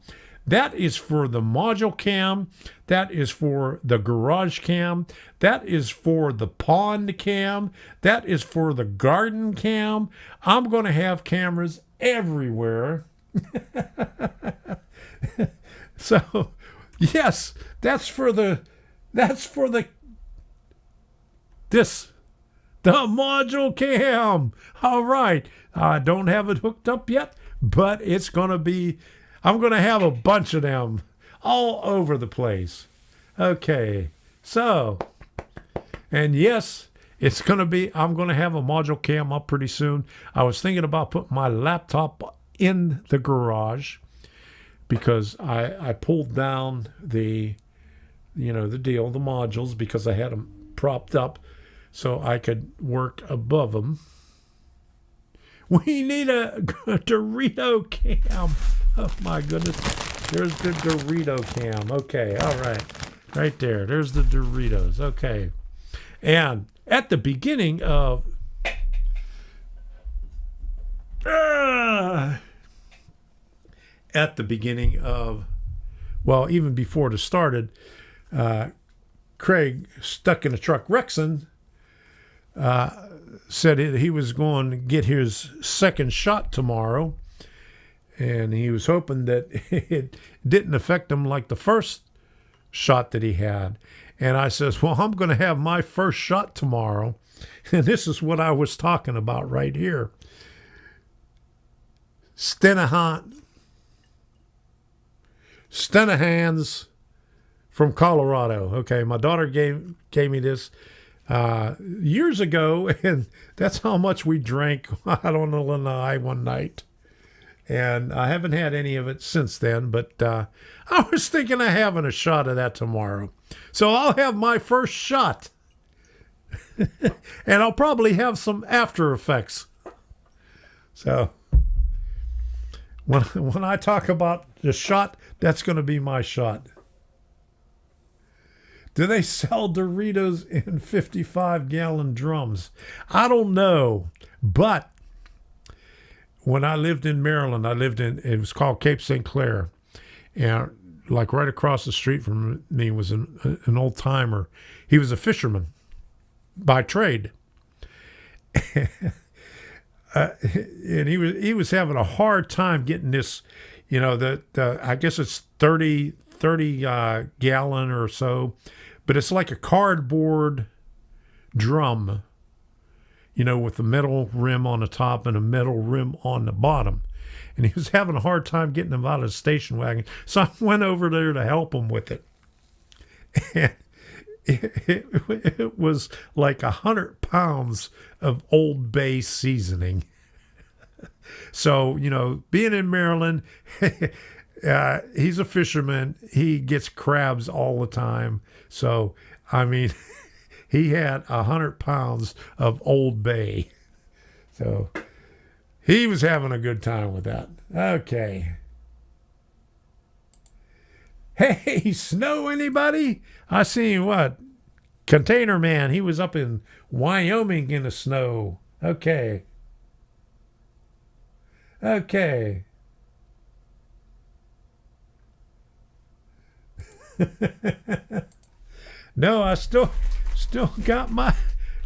That is for the module cam. That is for the garage cam. That is for the pond cam. That is for the garden cam. I'm going to have cameras everywhere. So, yes, the module cam. All right. I don't have it hooked up yet, but I'm going to have a bunch of them all over the place. Okay. So, and yes, I'm going to have a module cam up pretty soon. I was thinking about putting my laptop in the garage because I pulled down the modules because I had them propped up so I could work above them. We need a Dorito cam. Oh my goodness. There's the Dorito cam. Okay, all right. Right there. There's the Doritos. Okay. And at the beginning of even before it started, Craig, stuck in a truck, Rexon, said he was going to get his second shot tomorrow, and he was hoping that it didn't affect him like the first shot that he had. And I says, well, I'm going to have my first shot tomorrow, and this is what I was talking about right here. Stenahans from Colorado. Okay, my daughter gave me this years ago, and that's how much we drank out on the lanai one night. And I haven't had any of it since then, but I was thinking of having a shot of that tomorrow. So I'll have my first shot. And I'll probably have some after effects. So when I talk about the shot, that's going to be my shot. Do they sell Doritos in 55-gallon drums? I don't know. But when I lived in Maryland, it was called Cape St. Clair. And like right across the street from me was an old timer. He was a fisherman by trade. And he was having a hard time getting this, I guess it's 30 gallon or so. but it's like a cardboard drum, you know, with a metal rim on the top and a metal rim on the bottom. And he was having a hard time getting him out of the station wagon. So I went over there to help him with it. And it was like 100 pounds of Old Bay seasoning. So, you know, being in Maryland, he's a fisherman. He gets crabs all the time. So, I mean, he had 100 pounds of Old Bay. So he was having a good time with that. Okay. Hey, snow anybody? I seen what? Container Man. He was up in Wyoming in the snow. Okay. Okay. No, I still got my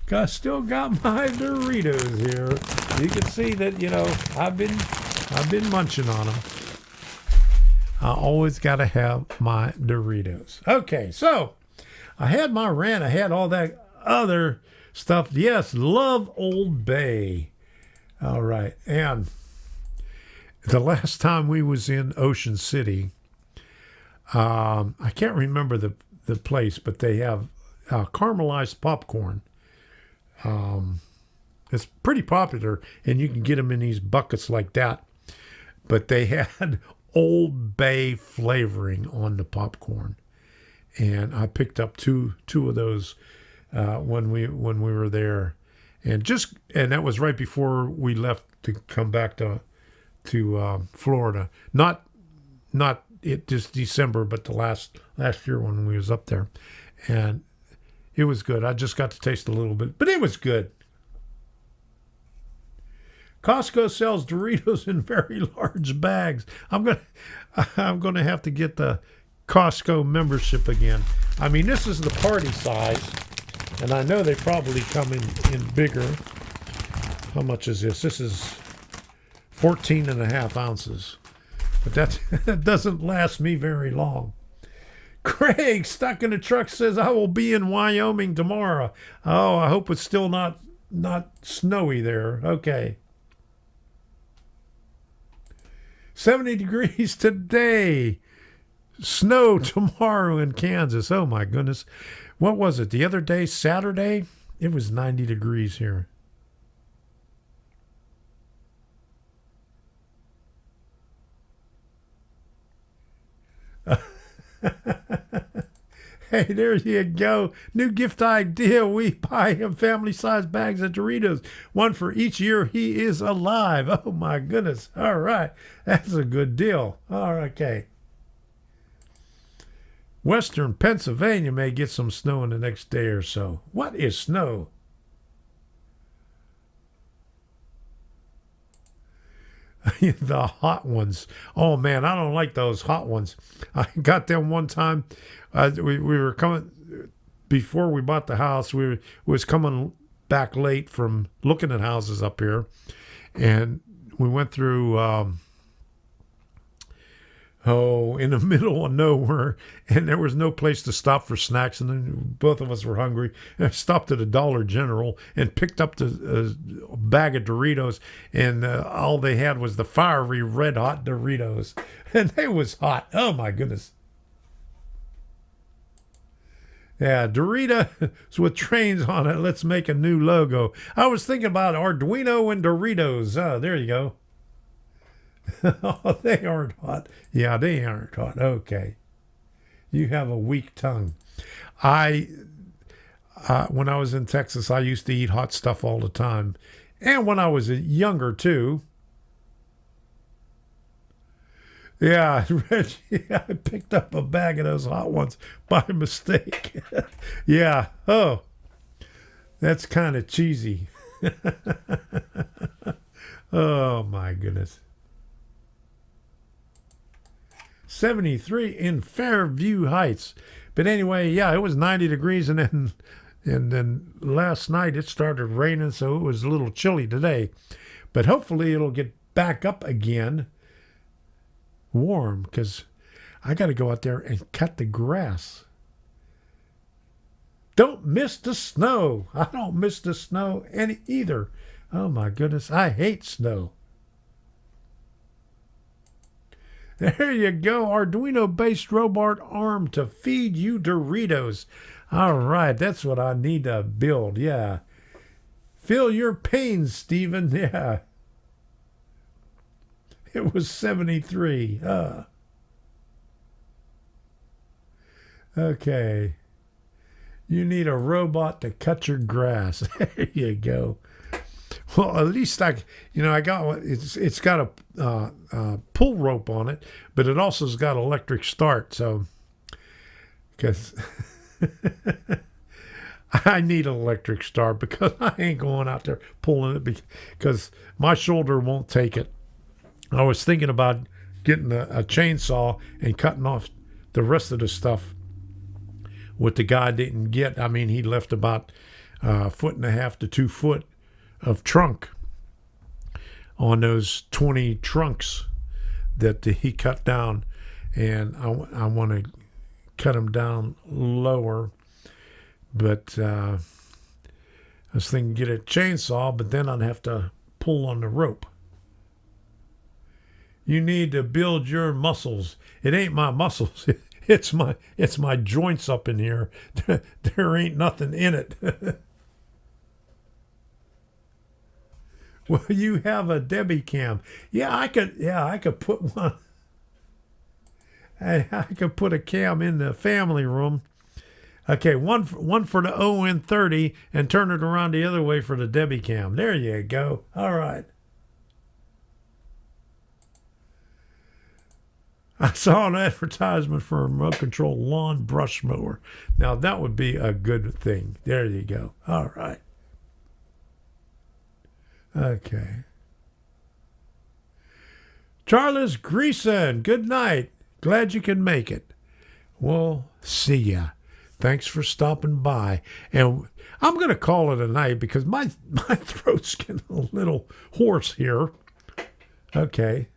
Doritos here. You can see that, you know, I've been munching on them. I always got to have my Doritos. Okay, so I had my rant. I had all that other stuff. Yes, love Old Bay. All right, and the last time we was in Ocean City, I can't remember the place, but they have caramelized popcorn. It's pretty popular, and you can get them in these buckets like that. But they had Old Bay flavoring on the popcorn, and I picked up two of those when we were there, and that was right before we left to come back to Florida. Not just December, but the last year when we was up there, and it was good. I just got to taste a little bit, but it was good. Costco sells Doritos in very large bags. I'm gonna have to get the Costco membership again. I mean, this is the party size, and I know they probably come in bigger. How much is this? This is 14.5 ounces, but that doesn't last me very long. Craig, stuck in the truck, says, I will be in Wyoming tomorrow. Oh, I hope it's still not snowy there. Okay. 70 degrees today. Snow tomorrow in Kansas. Oh, my goodness. What was it? The other day, Saturday, it was 90 degrees here. Hey, there you go. New gift idea. We buy him family-sized bags of Doritos. One for each year he is alive. Oh, my goodness. All right. That's a good deal. All right. Okay. Western Pennsylvania may get some snow in the next day or so. What is snow? The hot ones. Oh, man, I don't like those hot ones. I got them one time. We were coming, before we bought the house, we was coming back late from looking at houses up here. And we went through, in the middle of nowhere, and there was no place to stop for snacks, and then both of us were hungry. And I stopped at a Dollar General and picked up the bag of Doritos, and all they had was the fiery red hot Doritos, and they was hot. Oh my goodness. Yeah, Doritos with trains on it. Let's make a new logo. I was thinking about Arduino and Doritos. Oh, there you go. Oh, they aren't hot. Yeah, they aren't hot. Okay. You have a weak tongue. When I was in Texas, I used to eat hot stuff all the time. And when I was younger, too. Yeah, Reggie, I picked up a bag of those hot ones by mistake. Yeah. Oh, that's kind of cheesy. Oh, my goodness. 73 in Fairview Heights. But anyway, yeah, it was 90 degrees, and then last night it started raining, so it was a little chilly today. But hopefully it'll get back up again warm, because I got to go out there and cut the grass. Don't miss the snow. I don't miss the snow any either. Oh my goodness, I hate snow. There you go, Arduino-based robot arm to feed you Doritos. All right, that's what I need to build, yeah. Feel your pains, Stephen, yeah. It was 73. Okay. You need a robot to cut your grass. There you go. Well, at least I got one. It's got a pull rope on it, but it also's got electric start. So, because I need an electric start because I ain't going out there pulling it because my shoulder won't take it. I was thinking about getting a chainsaw and cutting off the rest of the stuff. What the guy didn't get, I mean, he left about 1.5 to 2 foot of trunk on those 20 trunks that he cut down, and I want to cut them down lower, but I was thinking get a chainsaw, but then I'd have to pull on the rope. You need to build your muscles. It ain't my muscles. It's my joints up in here. There ain't nothing in it. Well, you have a Debbie cam. Yeah, I could put one. I could put a cam in the family room. Okay, one for the ON30 and turn it around the other way for the Debbie cam. There you go. All right. I saw an advertisement for a remote control lawn brush mower. Now that would be a good thing. There you go. All right. Okay. Charles Greason, good night. Glad you can make it. Well, see ya. Thanks for stopping by. And I'm going to call it a night because my throat's getting a little hoarse here. Okay.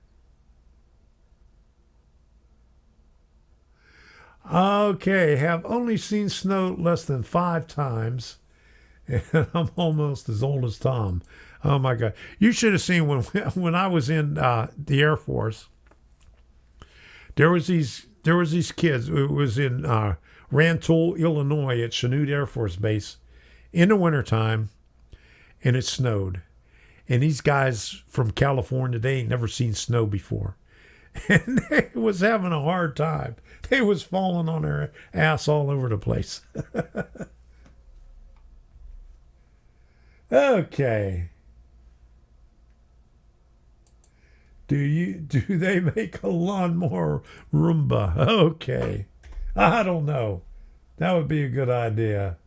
Okay, have only seen snow less than 5 times, and I'm almost as old as Tom. Oh my God! You should have seen when I was in the Air Force. There was these kids. It was in Rantoul, Illinois, at Chanute Air Force Base, in the wintertime, and it snowed. And these guys from California, they ain't never seen snow before, and they was having a hard time. They was falling on their ass all over the place. Okay. Do they make a lawnmower Roomba? Okay. I don't know. That would be a good idea.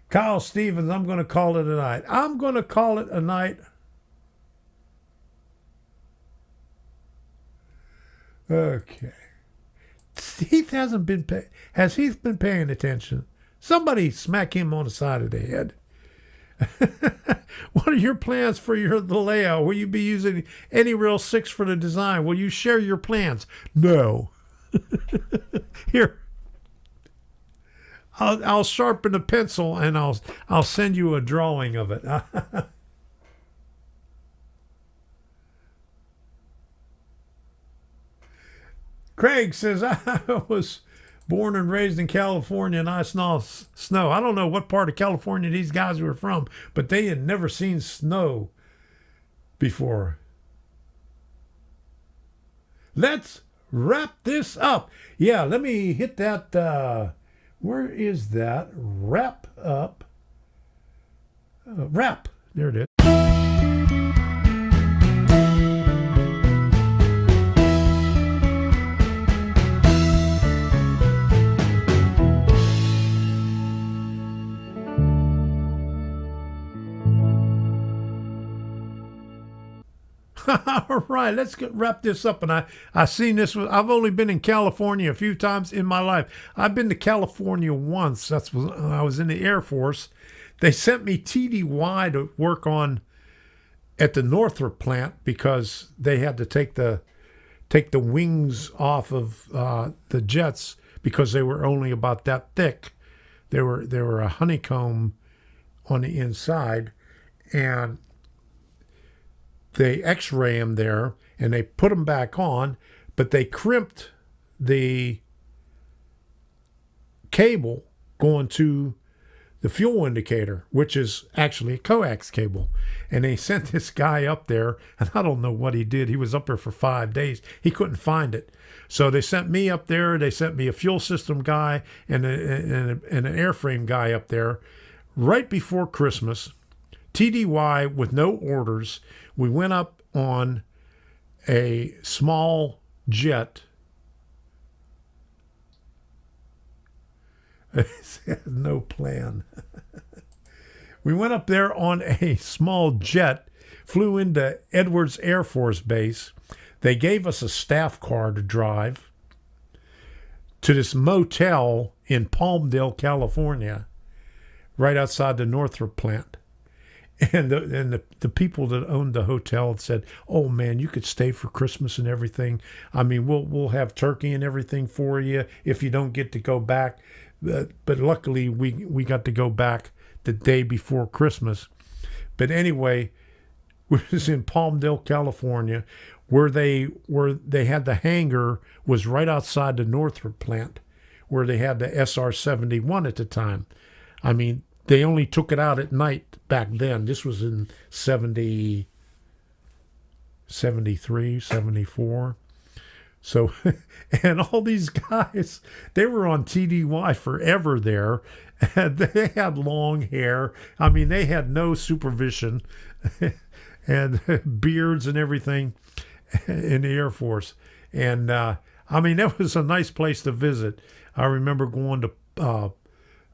Kyle Stevens, I'm going to call it a night. I'm going to call it a night. Okay. Heath hasn't been has Heath been paying attention? Somebody smack him on the side of the head. What are your plans for the layout? Will you be using any Real 6 for the design? Will you share your plans? No. Here. I'll sharpen the pencil and I'll send you a drawing of it. Craig says, I was born and raised in California and I saw snow. I don't know what part of California these guys were from, but they had never seen snow before. Let's wrap this up. Yeah, let me hit that. Where is that? Wrap up. Wrap. There it is. All right, let's wrap this up. And I seen this. I've only been in California a few times in my life. I've been to California once. That's when I was in the Air Force. They sent me TDY to work on at the Northrop plant because they had to take the wings off of the jets because they were only about that thick. They were a honeycomb on the inside, and they x-ray them there, and they put them back on, but they crimped the cable going to the fuel indicator, which is actually a coax cable. And they sent this guy up there, and I don't know what he did. He was up there for 5 days. He couldn't find it. So they sent me up there. They sent me a fuel system guy and an airframe guy up there right before Christmas. TDY with no orders. We went up on a small jet. No plan. We went up there on a small jet, flew into Edwards Air Force Base. They gave us a staff car to drive to this motel in Palmdale, California, right outside the Northrop plant. And the people that owned the hotel said, "Oh man, you could stay for Christmas and everything. I mean, we'll have turkey and everything for you if you don't get to go back." But luckily, we got to go back the day before Christmas. But anyway, we was in Palmdale, California, where they had the hangar was right outside the Northrop plant, where they had the SR-71 at the time. I mean, they only took it out at night back then. This was in 70, 73, 74. So, and all these guys, they were on TDY forever there. And they had long hair. I mean, they had no supervision and beards and everything in the Air Force. And, I mean, that was a nice place to visit. I remember going to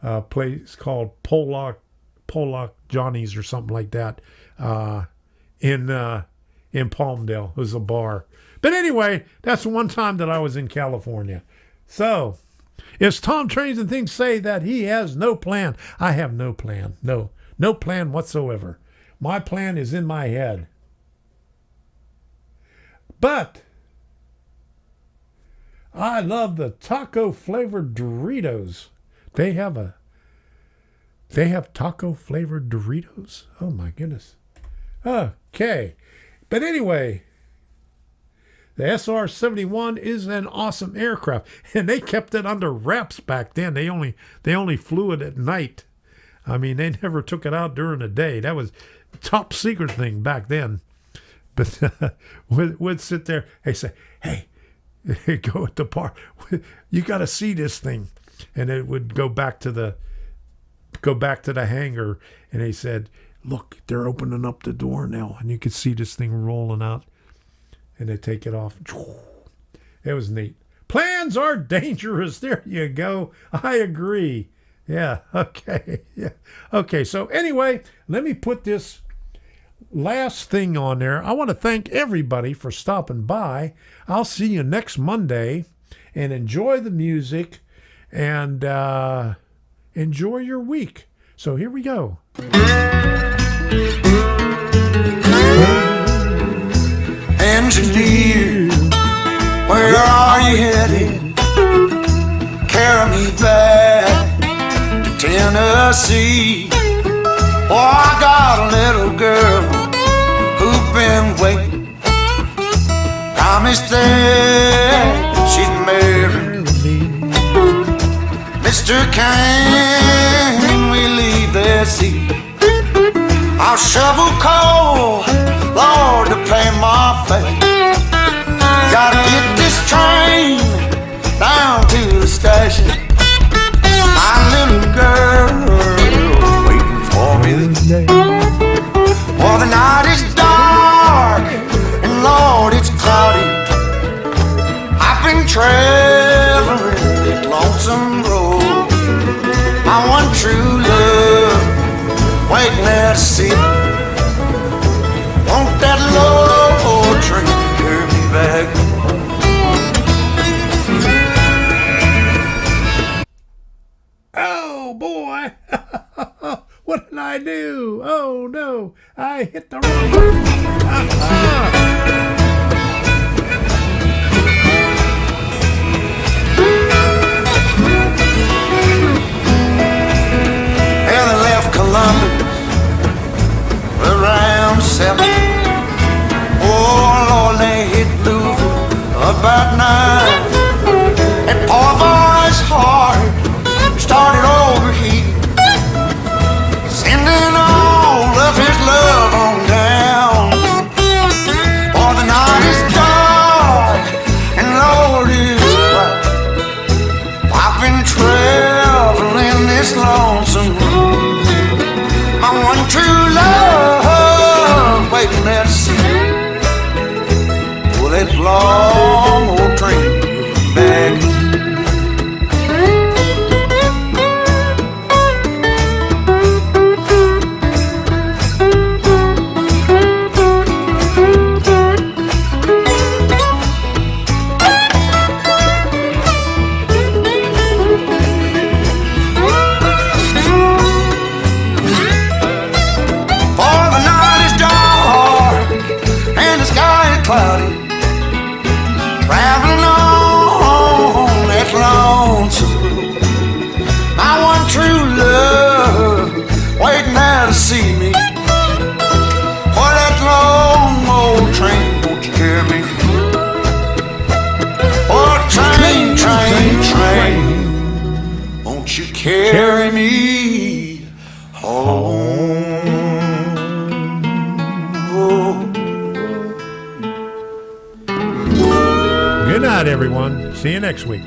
a place called Pollock Johnny's or something like that in Palmdale. It was a bar. But anyway, that's one time that I was in California. So, as Tom Trains and Things say that he has no plan, I have no plan. No plan whatsoever. My plan is in my head. But I love the taco flavored Doritos. They have taco flavored Doritos? Oh my goodness. Okay. But anyway, the SR-71 is an awesome aircraft, and they kept it under wraps back then. They only flew it at night. I mean, they never took it out during the day. That was a top secret thing back then. But we'd sit there. They say, "Hey, go at the park. You got to see this thing." And it would go back to the hangar, and they said, "Look, they're opening up the door now, and you can see this thing rolling out." And they take it off. It was neat. Plans are dangerous. There you go. I agree. Yeah. Okay. Yeah. Okay. So anyway, let me put this last thing on there. I want to thank everybody for stopping by. I'll see you next Monday, and enjoy the music and enjoy your week. So here we go. Engineer, where are you headed? Carry me back to Tennessee. Oh, I got a little girl who's been waiting. Promised that she'd marry me. Mr. Can we leave this seat? I'll shovel coal, Lord, to pay my fare. Gotta get this train down to the station. My little girl waiting for me today. Well, the night is dark and Lord, it's cloudy. I've been traveling that lonesome road. My one true love waiting there to see me. Want that Lord train to carry me back? Oh boy! What did I do? Oh no! I hit the wrong button. about 9. That poor boy's heart started overheating, sending all of his love on down. For the night is dark and Lord is bright. I've been traveling this lonesome road. My one true love waiting there to see. Will that long old train come back? Cloudy, traveling on that lonesome road. My one true love waiting there to see me. For that long old train, won't you carry me? Oh, train, train, train, won't you carry me home? Good night, everyone. See you next week.